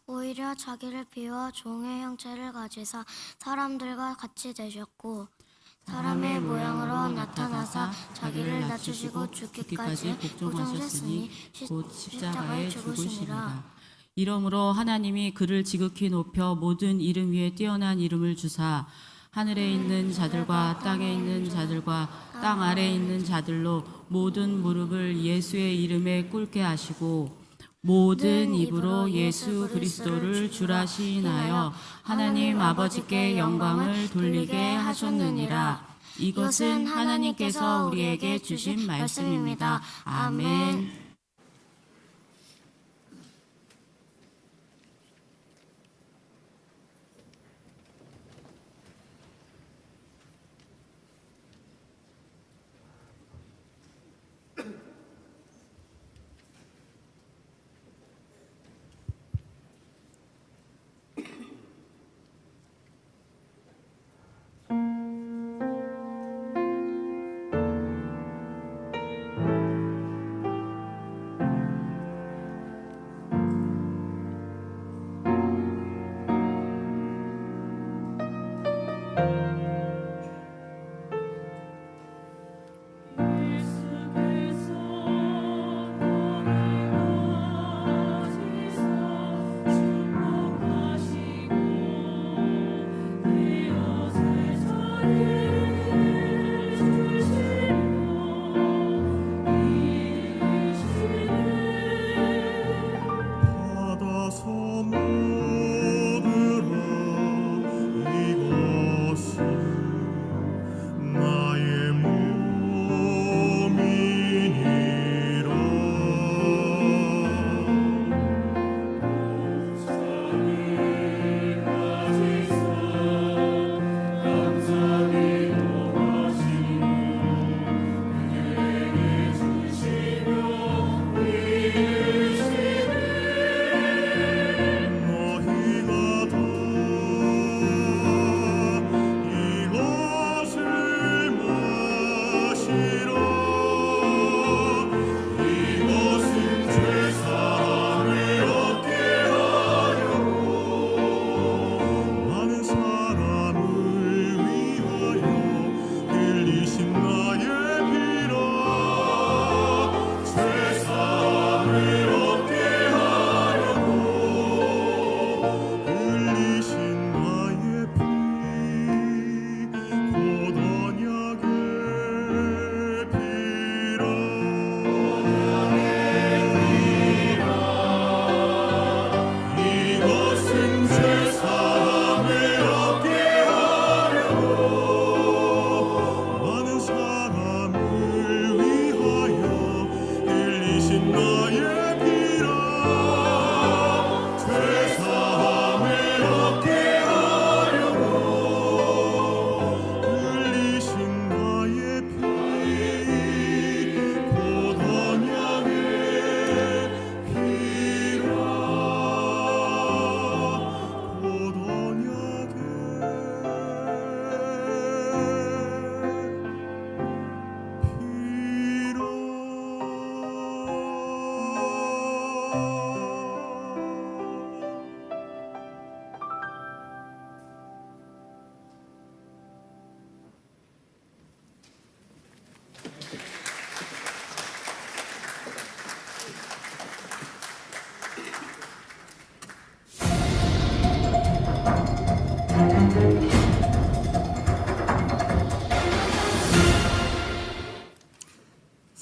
오히려 자기를 비워 종의 형체를 가지사 사람들과 같이 되셨고 사람의 모양으로 나타나사 자기를 낮추시고 죽기까지 복종하셨으니 곧 십자가에 죽으시니라. 이러므로 하나님이 그를 지극히 높여 모든 이름 위에 뛰어난 이름을 주사 하늘에 있는 자들과 땅에 있는 자들과 땅 아래에 있는 자들로 모든 무릎을 예수의 이름에 꿇게 하시고 모든 입으로 예수 그리스도를 주라 시인하여 하나님 아버지께 영광을 돌리게 하셨느니라. 이것은 하나님께서 우리에게 주신 말씀입니다. 아멘.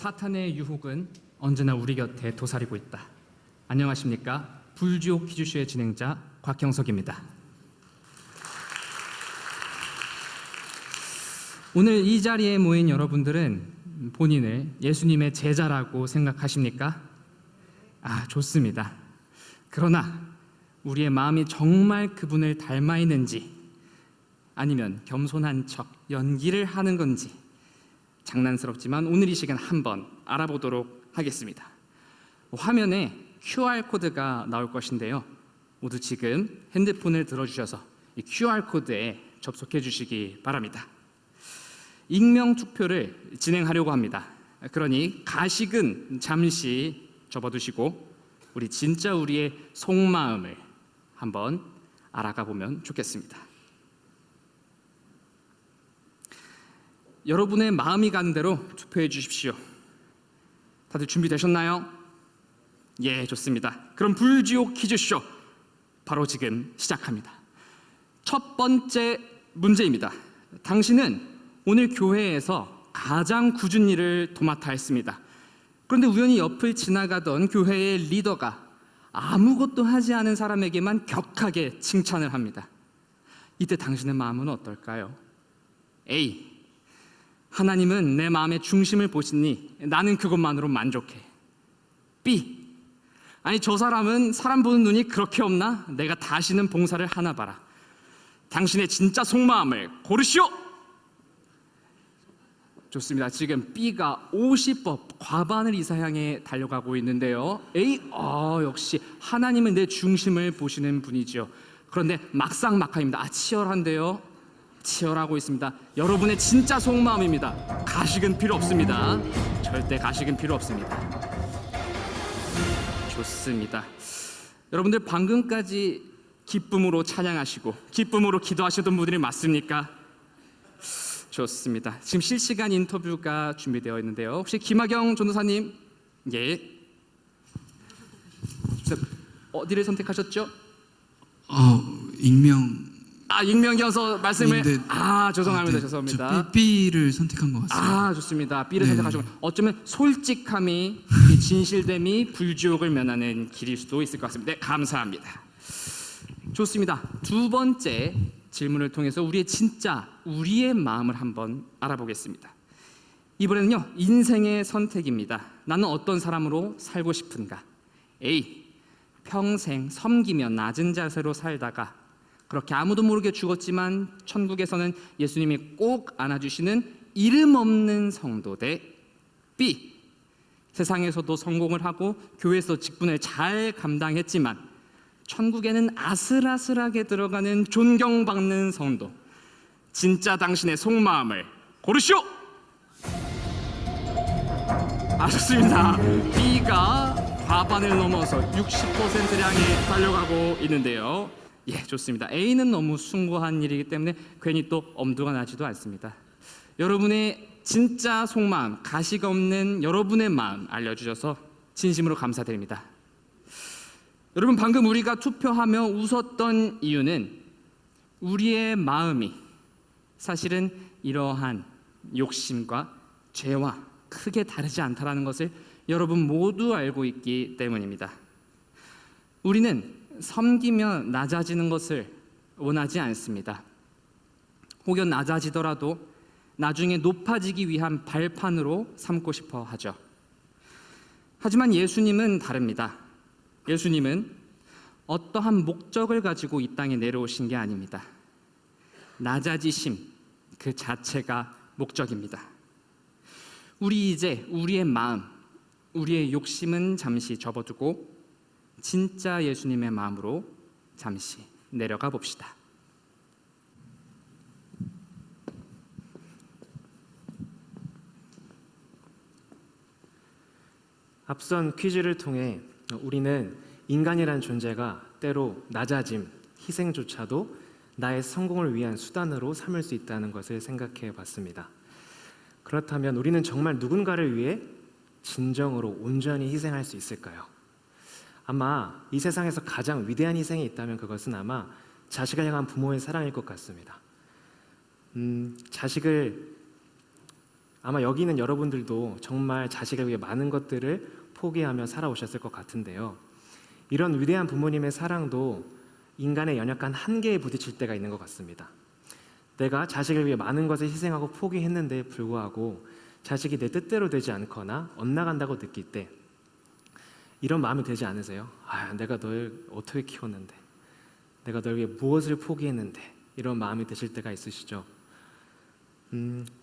사탄의 유혹은 언제나 우리 곁에 도사리고 있다. 안녕하십니까? 불지옥 퀴즈쇼의 진행자 곽경석입니다. 오늘 이 자리에 모인 여러분들은 본인을 예수님의 제자라고 생각하십니까? 좋습니다. 그러나 우리의 마음이 정말 그분을 닮아 있는지 아니면 겸손한 척 연기를 하는 건지 장난스럽지만 오늘 이 시간 한번 알아보도록 하겠습니다. 화면에 QR코드가 나올 것인데요. 모두 지금 핸드폰을 들어주셔서 이 QR코드에 접속해 주시기 바랍니다. 익명 투표를 진행하려고 합니다. 그러니 가식은 잠시 접어두시고 우리의 속마음을 한번 알아가 보면 좋겠습니다. 여러분의 마음이 가는 대로 투표해 주십시오. 다들 준비되셨나요? 예, 좋습니다. 그럼 불지옥 퀴즈쇼 바로 지금 시작합니다. 첫 번째 문제입니다. 당신은 오늘 교회에서 가장 굳은 일을 도맡아 했습니다. 그런데 우연히 옆을 지나가던 교회의 리더가 아무것도 하지 않은 사람에게만 격하게 칭찬을 합니다. 이때 당신의 마음은 어떨까요? A. 하나님은 내 마음의 중심을 보시니 나는 그것만으로 만족해. B. 아니, 저 사람은 사람 보는 눈이 그렇게 없나? 내가 다시는 봉사를 하나 봐라. 당신의 진짜 속마음을 고르시오. 좋습니다. 지금 B가 50법 과반을 이상향에 달려가고 있는데요. A, 역시 하나님은 내 중심을 보시는 분이죠. 그런데 막상막하입니다. 치열한데요. 치열하고 있습니다. 여러분의 진짜 속마음입니다. 가식은 필요 없습니다. 절대 가식은 필요 없습니다. 좋습니다. 여러분들 방금까지 기쁨으로 찬양하시고 기쁨으로 기도하시던 분들이 맞습니까? 좋습니다. 지금 실시간 인터뷰가 준비되어 있는데요. 혹시 김학영 전도사님, 예, 어디를 선택하셨죠? 익명이어서 말씀을 죄송합니다. 죄송합니다. B를 선택한 것 같습니다. 좋습니다. B를 선택하시고 어쩌면 솔직함이 진실됨이 불지옥을 면하는 길일 수도 있을 것 같습니다. 네, 감사합니다. 좋습니다. 두 번째 질문을 통해서 우리의 마음을 한번 알아보겠습니다. 이번에는요, 인생의 선택입니다. 나는 어떤 사람으로 살고 싶은가? A. 평생 섬기며 낮은 자세로 살다가 그렇게 아무도 모르게 죽었지만 천국에서는 예수님이 꼭 안아주시는 이름 없는 성도 대 B. 세상에서도 성공을 하고 교회에서 직분을 잘 감당했지만 천국에는 아슬아슬하게 들어가는 존경받는 성도. 진짜 당신의 속마음을 고르시오. 좋습니다. B가 과반을 넘어서 60%를 향해 달려가고 있는데요. 예, 좋습니다. A는 너무 숭고한 일이기 때문에 괜히 또 엄두가 나지도 않습니다. 여러분의 진짜 속마음, 가식 없는 여러분의 마음 알려주셔서 진심으로 감사드립니다. 여러분, 방금 우리가 투표하며 웃었던 이유는 우리의 마음이 사실은 이러한 욕심과 죄와 크게 다르지 않다는 것을 여러분 모두 알고 있기 때문입니다. 우리는 섬기며 낮아지는 것을 원하지 않습니다. 혹여 낮아지더라도 나중에 높아지기 위한 발판으로 삼고 싶어 하죠. 하지만 예수님은 다릅니다. 예수님은 어떠한 목적을 가지고 이 땅에 내려오신 게 아닙니다. 낮아지심 그 자체가 목적입니다. 우리 이제 우리의 마음, 우리의 욕심은 잠시 접어두고 진짜 예수님의 마음으로 잠시 내려가 봅시다. 앞선 퀴즈를 통해 우리는 인간이란 존재가 때로 낮아짐, 희생조차도 나의 성공을 위한 수단으로 삼을 수 있다는 것을 생각해 봤습니다. 그렇다면 우리는 정말 누군가를 위해 진정으로 온전히 희생할 수 있을까요? 아마 이 세상에서 가장 위대한 희생이 있다면 그것은 아마 자식을 향한 부모의 사랑일 것 같습니다. 아마 여기 있는 여러분들도 정말 자식을 위해 많은 것들을 포기하며 살아오셨을 것 같은데요. 이런 위대한 부모님의 사랑도 인간의 연약한 한계에 부딪힐 때가 있는 것 같습니다. 내가 자식을 위해 많은 것을 희생하고 포기했는데 불구하고 자식이 내 뜻대로 되지 않거나 엇나간다고 느낄 때 이런 마음이 들지 않으세요? 내가 널 어떻게 키웠는데, 내가 널 위해 무엇을 포기했는데, 이런 마음이 드실 때가 있으시죠?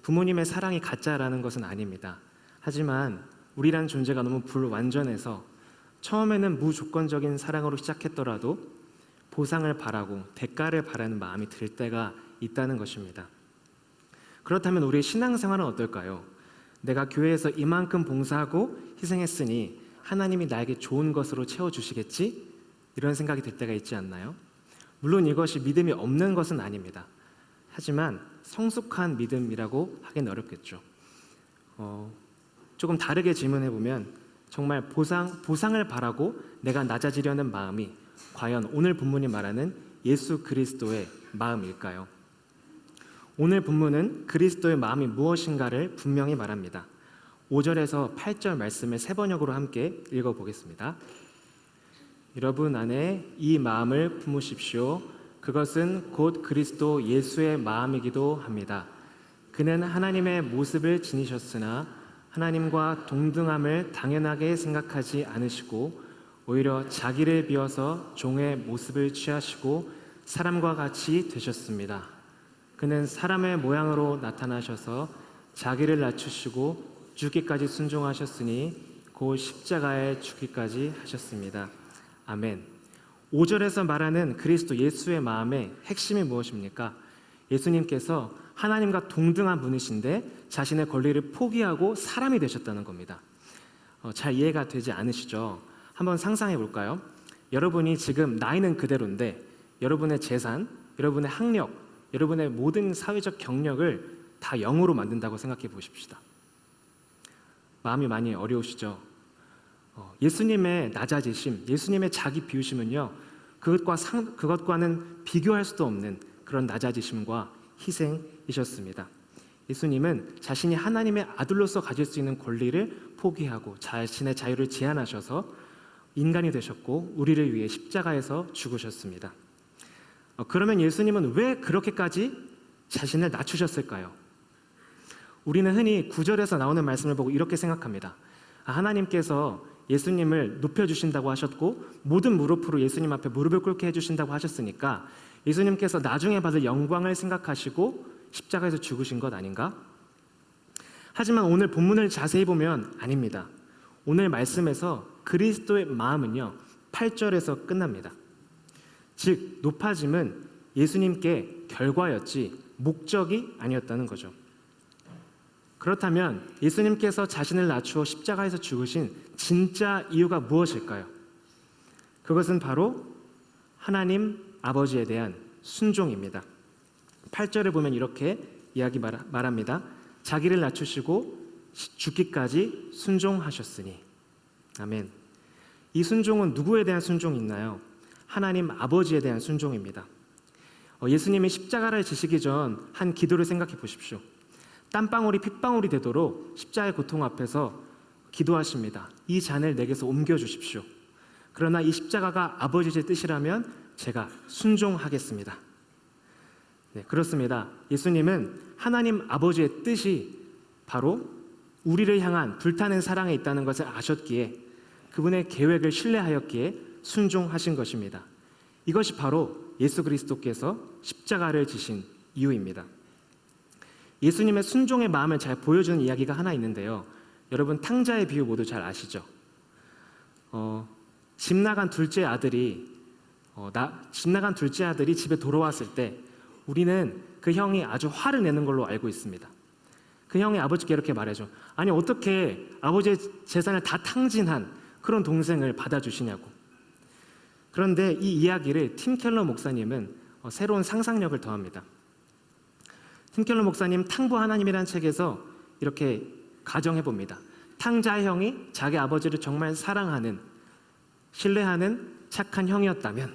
부모님의 사랑이 가짜라는 것은 아닙니다. 하지만 우리란 존재가 너무 불완전해서 처음에는 무조건적인 사랑으로 시작했더라도 보상을 바라고 대가를 바라는 마음이 들 때가 있다는 것입니다. 그렇다면 우리의 신앙생활은 어떨까요? 내가 교회에서 이만큼 봉사하고 희생했으니 하나님이 나에게 좋은 것으로 채워주시겠지? 이런 생각이 들 때가 있지 않나요? 물론 이것이 믿음이 없는 것은 아닙니다. 하지만 성숙한 믿음이라고 하긴 어렵겠죠. 조금 다르게 질문해보면 정말 보상을 바라고 내가 낮아지려는 마음이 과연 오늘 본문이 말하는 예수 그리스도의 마음일까요? 오늘 본문은 그리스도의 마음이 무엇인가를 분명히 말합니다. 5절에서 8절 말씀을 세 번역으로 함께 읽어보겠습니다. 여러분 안에 이 마음을 품으십시오. 그것은 곧 그리스도 예수의 마음이기도 합니다. 그는 하나님의 모습을 지니셨으나 하나님과 동등함을 당연하게 생각하지 않으시고 오히려 자기를 비워서 종의 모습을 취하시고 사람과 같이 되셨습니다. 그는 사람의 모양으로 나타나셔서 자기를 낮추시고 죽기까지 순종하셨으니 곧 십자가에 죽기까지 하셨습니다. 아멘. 5절에서 말하는 그리스도 예수의 마음의 핵심이 무엇입니까? 예수님께서 하나님과 동등한 분이신데 자신의 권리를 포기하고 사람이 되셨다는 겁니다. 잘 이해가 되지 않으시죠? 한번 상상해 볼까요? 여러분이 지금 나이는 그대로인데 여러분의 재산, 여러분의 학력, 여러분의 모든 사회적 경력을 다 0으로 만든다고 생각해 보십시다. 마음이 많이 어려우시죠? 예수님의 낮아지심, 예수님의 자기 비우심은요, 그것과는 비교할 수도 없는 그런 낮아지심과 희생이셨습니다. 예수님은 자신이 하나님의 아들로서 가질 수 있는 권리를 포기하고 자신의 자유를 제한하셔서 인간이 되셨고 우리를 위해 십자가에서 죽으셨습니다. 그러면 예수님은 왜 그렇게까지 자신을 낮추셨을까요? 우리는 흔히 9절에서 나오는 말씀을 보고 이렇게 생각합니다. 하나님께서 예수님을 높여주신다고 하셨고 모든 무릎으로 예수님 앞에 무릎을 꿇게 해주신다고 하셨으니까 예수님께서 나중에 받을 영광을 생각하시고 십자가에서 죽으신 것 아닌가? 하지만 오늘 본문을 자세히 보면 아닙니다. 오늘 말씀에서 그리스도의 마음은요 8절에서 끝납니다. 즉 높아짐은 예수님께 결과였지 목적이 아니었다는 거죠. 그렇다면 예수님께서 자신을 낮추어 십자가에서 죽으신 진짜 이유가 무엇일까요? 그것은 바로 하나님 아버지에 대한 순종입니다. 8절을 보면 이렇게 말합니다. 자기를 낮추시고 죽기까지 순종하셨으니. 아멘. 이 순종은 누구에 대한 순종이 있나요? 하나님 아버지에 대한 순종입니다. 예수님이 십자가를 지시기 전 한 기도를 생각해 보십시오. 땀방울이 핏방울이 되도록 십자가의 고통 앞에서 기도하십니다. 이 잔을 내게서 옮겨주십시오. 그러나 이 십자가가 아버지의 뜻이라면 제가 순종하겠습니다. 네, 그렇습니다. 예수님은 하나님 아버지의 뜻이 바로 우리를 향한 불타는 사랑에 있다는 것을 아셨기에 그분의 계획을 신뢰하였기에 순종하신 것입니다. 이것이 바로 예수 그리스도께서 십자가를 지신 이유입니다. 예수님의 순종의 마음을 잘 보여주는 이야기가 하나 있는데요. 여러분 탕자의 비유 모두 잘 아시죠? 집 나간 둘째 아들이 집에 돌아왔을 때 우리는 그 형이 아주 화를 내는 걸로 알고 있습니다. 그 형이 아버지께 이렇게 말해줘. 아니 어떻게 아버지의 재산을 다 탕진한 그런 동생을 받아주시냐고. 그런데 이 이야기를 팀 켈러 목사님은 새로운 상상력을 더합니다. 팀 켈러 목사님 탕부 하나님이라는 책에서 이렇게 가정해 봅니다. 탕자의 형이 자기 아버지를 정말 사랑하는, 신뢰하는 착한 형이었다면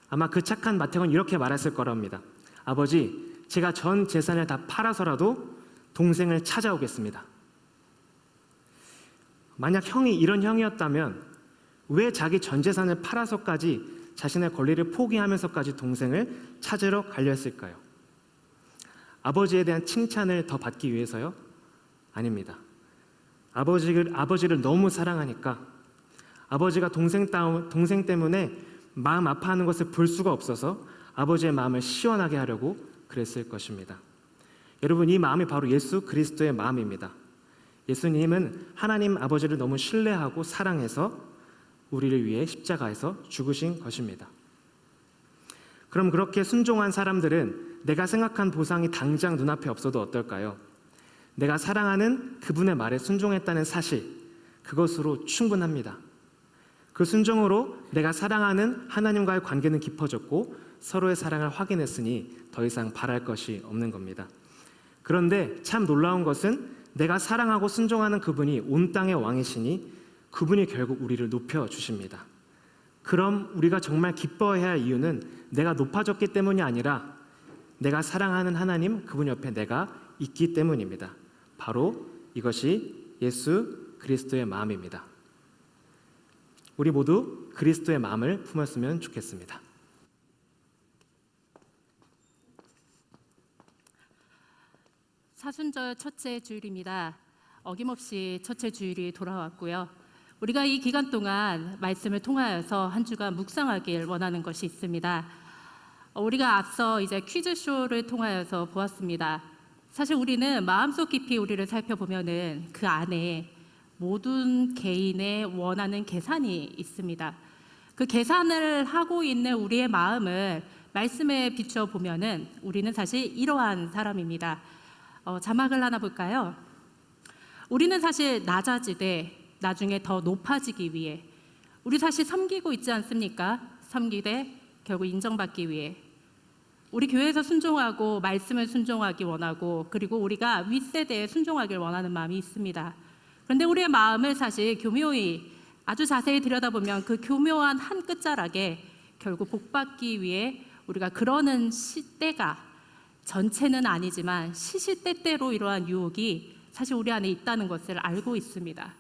아마 그 착한 마태는 이렇게 말했을 거랍니다. 아버지, 제가 전 재산을 다 팔아서라도 동생을 찾아오겠습니다. 만약 형이 이런 형이었다면 왜 자기 전 재산을 팔아서까지 자신의 권리를 포기하면서까지 동생을 찾으러 가려 했을까요? 아버지에 대한 칭찬을 더 받기 위해서요? 아닙니다. 아버지를 너무 사랑하니까 아버지가 동생 때문에 마음 아파하는 것을 볼 수가 없어서 아버지의 마음을 시원하게 하려고 그랬을 것입니다. 여러분, 이 마음이 바로 예수 그리스도의 마음입니다. 예수님은 하나님 아버지를 너무 신뢰하고 사랑해서 우리를 위해 십자가에서 죽으신 것입니다. 그럼 그렇게 순종한 사람들은 내가 생각한 보상이 당장 눈앞에 없어도 어떨까요? 내가 사랑하는 그분의 말에 순종했다는 사실, 그것으로 충분합니다. 그 순종으로 내가 사랑하는 하나님과의 관계는 깊어졌고 서로의 사랑을 확인했으니 더 이상 바랄 것이 없는 겁니다. 그런데 참 놀라운 것은 내가 사랑하고 순종하는 그분이 온 땅의 왕이시니 그분이 결국 우리를 높여주십니다. 그럼 우리가 정말 기뻐해야 할 이유는 내가 높아졌기 때문이 아니라 내가 사랑하는 하나님 그분 옆에 내가 있기 때문입니다. 바로 이것이 예수 그리스도의 마음입니다. 우리 모두 그리스도의 마음을 품었으면 좋겠습니다. 사순절 첫째 주일입니다. 어김없이 첫째 주일이 돌아왔고요. 우리가 이 기간 동안 말씀을 통하여서 한 주간 묵상하길 원하는 것이 있습니다. 우리가 앞서 이제 퀴즈쇼를 통하여서 보았습니다. 사실 우리는 마음속 깊이 우리를 살펴보면은 그 안에 모든 개인의 원하는 계산이 있습니다. 그 계산을 하고 있는 우리의 마음을 말씀에 비추어 보면은 우리는 사실 이러한 사람입니다. 자막을 하나 볼까요? 우리는 사실 낮아지되 나중에 더 높아지기 위해 우리 사실 섬기고 있지 않습니까? 섬기되 결국 인정받기 위해 우리 교회에서 순종하고 말씀을 순종하기 원하고 그리고 우리가 윗세대에 순종하길 원하는 마음이 있습니다. 그런데 우리의 마음을 사실 교묘히 아주 자세히 들여다보면 그 교묘한 한 끝자락에 결국 복받기 위해 우리가 그러는 시대가 전체는 아니지만 시시때때로 이러한 유혹이 사실 우리 안에 있다는 것을 알고 있습니다.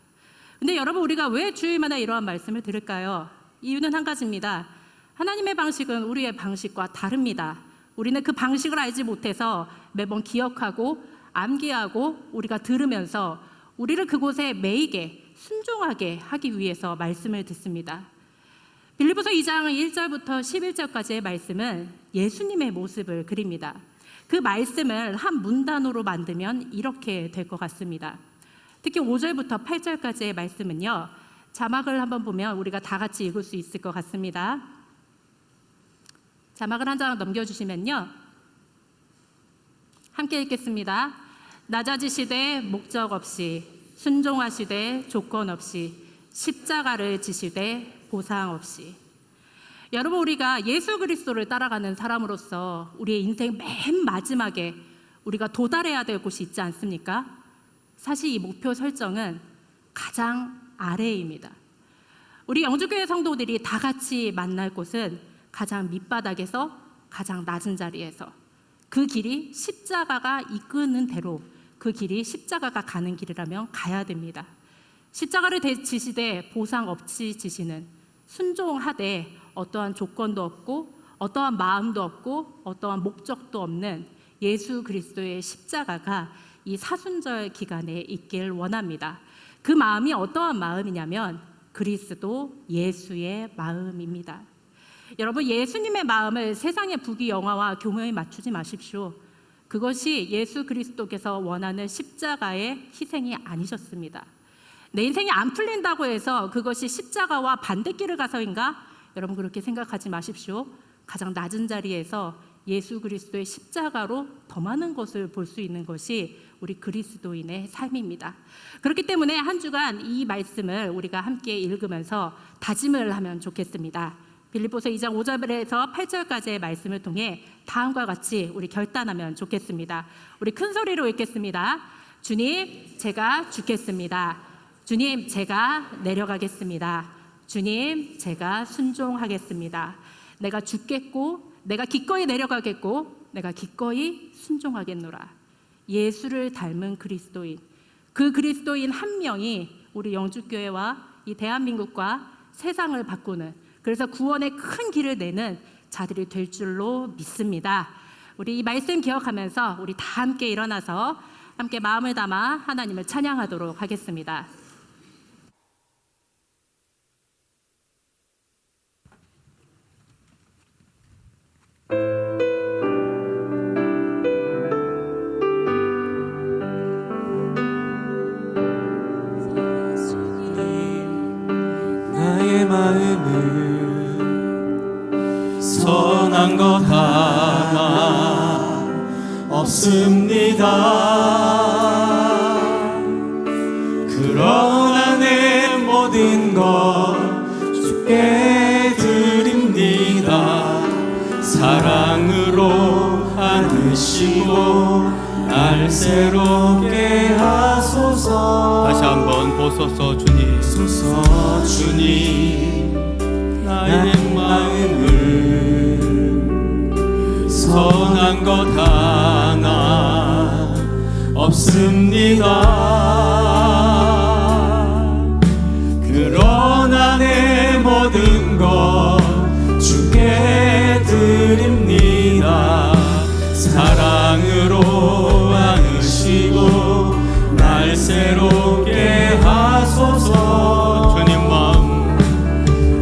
근데 여러분 우리가 왜 주일마다 이러한 말씀을 들을까요? 이유는 한 가지입니다. 하나님의 방식은 우리의 방식과 다릅니다. 우리는 그 방식을 알지 못해서 매번 기억하고 암기하고 우리가 들으면서 우리를 그곳에 매이게 순종하게 하기 위해서 말씀을 듣습니다. 빌립보서 2장 1절부터 11절까지의 말씀은 예수님의 모습을 그립니다. 그 말씀을 한 문단으로 만들면 이렇게 될 것 같습니다. 특히 5절부터 8절까지의 말씀은요. 자막을 한번 보면 우리가 다 같이 읽을 수 있을 것 같습니다. 자막을 한 장 넘겨주시면요. 함께 읽겠습니다. 낮아지시되 목적 없이 순종하시되 조건 없이 십자가를 지시되 보상 없이. 여러분 우리가 예수 그리스도를 따라가는 사람으로서 우리의 인생 맨 마지막에 우리가 도달해야 될 곳이 있지 않습니까? 사실 이 목표 설정은 가장 아래입니다. 우리 영주교회 성도들이 다 같이 만날 곳은 가장 밑바닥에서 가장 낮은 자리에서 그 길이 십자가가 이끄는 대로 그 길이 십자가가 가는 길이라면 가야 됩니다. 십자가를 지시되 보상 없이 지시는 순종하되 어떠한 조건도 없고 어떠한 마음도 없고 어떠한 목적도 없는 예수 그리스도의 십자가가 이 사순절 기간에 있길 원합니다. 그 마음이 어떠한 마음이냐면 그리스도 예수의 마음입니다. 여러분 예수님의 마음을 세상의 부귀영화와 교묘히 맞추지 마십시오. 그것이 예수 그리스도께서 원하는 십자가의 희생이 아니셨습니다. 내 인생이 안 풀린다고 해서 그것이 십자가와 반대길을 가서인가? 여러분 그렇게 생각하지 마십시오. 가장 낮은 자리에서 예수 그리스도의 십자가로 더 많은 것을 볼 수 있는 것이 우리 그리스도인의 삶입니다. 그렇기 때문에 한 주간 이 말씀을 우리가 함께 읽으면서 다짐을 하면 좋겠습니다. 빌립보서 2장 5절에서 8절까지의 말씀을 통해 다음과 같이 우리 결단하면 좋겠습니다. 우리 큰 소리로 읽겠습니다. 주님, 제가 죽겠습니다. 주님, 제가 내려가겠습니다. 주님, 제가 순종하겠습니다. 내가 죽겠고 내가 기꺼이 내려가겠고 내가 기꺼이 순종하겠노라. 예수를 닮은 그리스도인, 그 그리스도인 한 명이 우리 영주교회와 이 대한민국과 세상을 바꾸는, 그래서 구원의 큰 길을 내는 자들이 될 줄로 믿습니다. 우리 이 말씀 기억하면서 우리 다 함께 일어나서 함께 마음을 담아 하나님을 찬양하도록 하겠습니다. 나의 마음을 선한 것 하나 없습니다. 그러나 내 모든 것 주께 드립니다. 사랑으로 안으시고 날 새롭게 하소서. 다시 한번 보소서 주님. 주님 나의 마음을 선한 것 하나 없습니다. 그러나 내 모든 것 주께 드립니다. 사랑으로 안으시고 날 새롭게 하소서.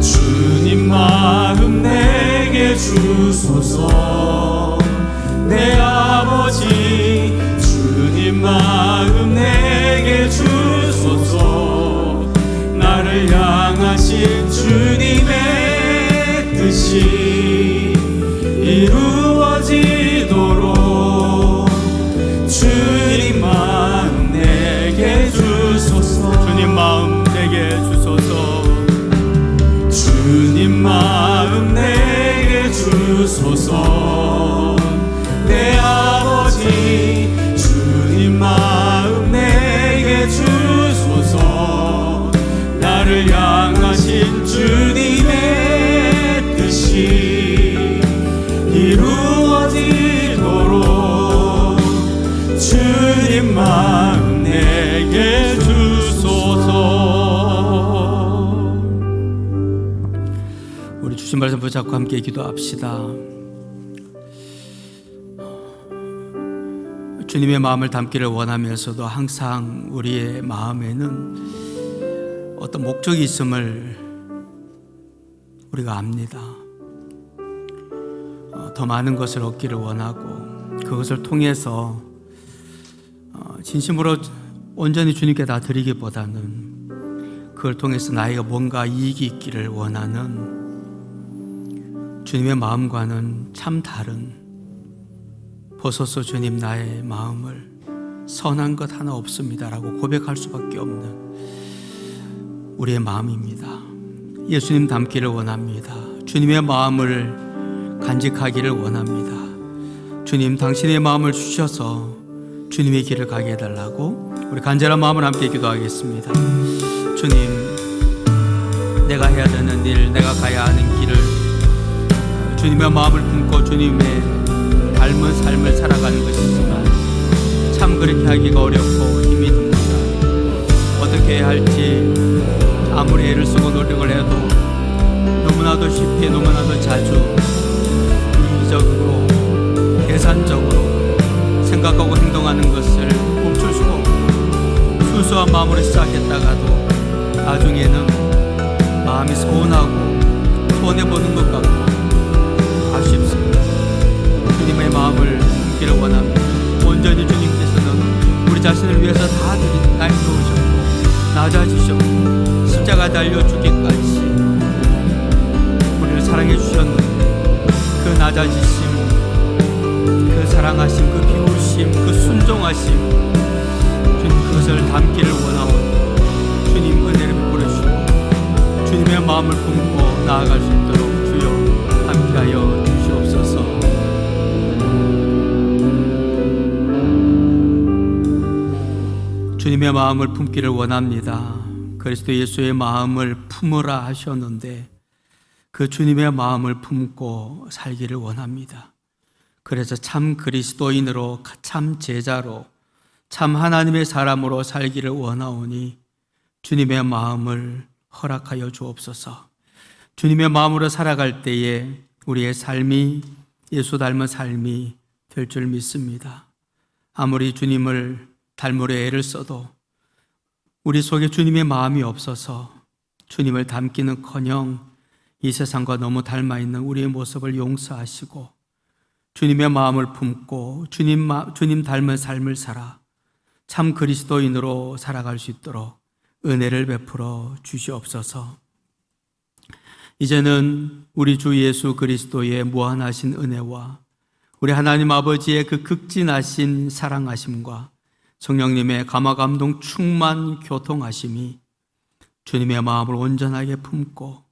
주님 마음 내게 주소서. 내 아버지 주님 마음 내게 주소서. 나를 향하신 주님의 뜻이 이루어지도록 주님 마음 내게 주소서. 주님 마음 내게 주소서. 주님 마음 내게 주소서. 내 아버지 주님 마음 내게 주소서. 나를 향하신 주님의 뜻이 이루어지도록 주님 마음 내게 주소서. 우리 주신 말씀 붙잡고 함께 기도합시다. 주님의 마음을 담기를 원하면서도 항상 우리의 마음에는 어떤 목적이 있음을 우리가 압니다. 더 많은 것을 얻기를 원하고 그것을 통해서 진심으로 온전히 주님께 다 드리기보다는 그걸 통해서 나에게 뭔가 이익이 있기를 원하는 주님의 마음과는 참 다른, 보소서 주님 나의 마음을 선한 것 하나 없습니다라고 고백할 수밖에 없는 우리의 마음입니다. 예수님 닮기를 원합니다. 주님의 마음을 간직하기를 원합니다. 주님 당신의 마음을 주셔서 주님의 길을 가게 해달라고 우리 간절한 마음을 함께 기도하겠습니다. 주님, 내가 해야 되는 일, 내가 가야 하는 길을 주님의 마음을 품고 주님의 닮은 삶을 살아가는 것이지만 참 그렇게 하기가 어렵고 힘이 듭니다. 어떻게 해야 할지 아무리 애를 쓰고 노력을 해도 너무나도 쉽게, 너무나도 자주 이기적으로 계산적으로 생각하고 행동하는 것을 멈출 수가 없고, 순수한 마음으로 시작했다가도 나중에는 마음이 서운하고 손해보는 것 같고 아쉽습니다. 주님의 마음을 품기를 원합니다. 온전히 주님께서는 우리 자신을 위해서 다 날려오셨고 낮아지셨고 십자가 달려 죽기까지 우리를 사랑해 주셨는데 그 낮아지심, 그 사랑하심, 그 비우심, 그 순종하심, 주님 그것을 담기를 원하오니 주님 은혜를 베풀어 주시고 주님의 마음을 품고 나아갈 수 있도록 주여 함께하여 주시옵소서. 주님의 마음을 품기를 원합니다. 그리스도 예수의 마음을 품으라 하셨는데 그 주님의 마음을 품고 살기를 원합니다. 그래서 참 그리스도인으로, 참 제자로, 참 하나님의 사람으로 살기를 원하오니 주님의 마음을 허락하여 주옵소서. 주님의 마음으로 살아갈 때에 우리의 삶이 예수 닮은 삶이 될 줄 믿습니다. 아무리 주님을 닮으려 애를 써도 우리 속에 주님의 마음이 없어서 주님을 닮기는커녕 이 세상과 너무 닮아 있는 우리의 모습을 용서하시고 주님의 마음을 품고 주님 닮은 삶을 살아 참 그리스도인으로 살아갈 수 있도록 은혜를 베풀어 주시옵소서. 이제는 우리 주 예수 그리스도의 무한하신 은혜와 우리 하나님 아버지의 그 극진하신 사랑하심과 성령님의 감화감동 충만 교통하심이 주님의 마음을 온전하게 품고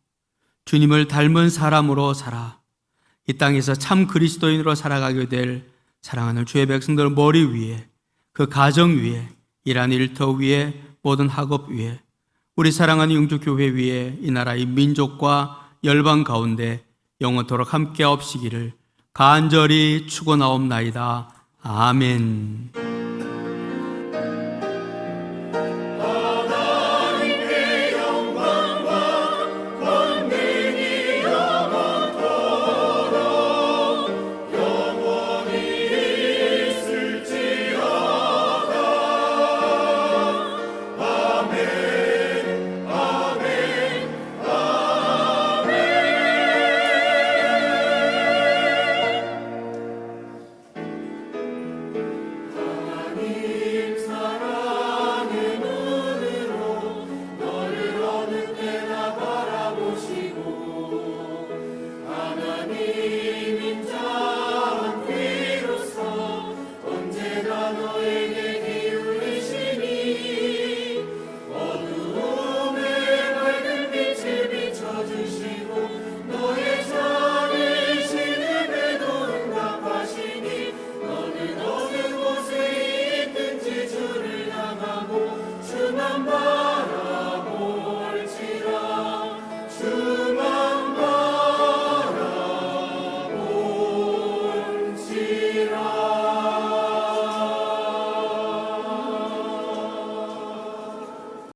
주님을 닮은 사람으로 살아 이 땅에서 참 그리스도인으로 살아가게 될 사랑하는 주의 백성들 머리 위에, 그 가정 위에, 일하는 일터 위에, 모든 학업 위에, 우리 사랑하는 영주교회 위에, 이 나라의 민족과 열방 가운데 영원토록 함께 없시기를 간절히 추고나옵나이다. 아멘.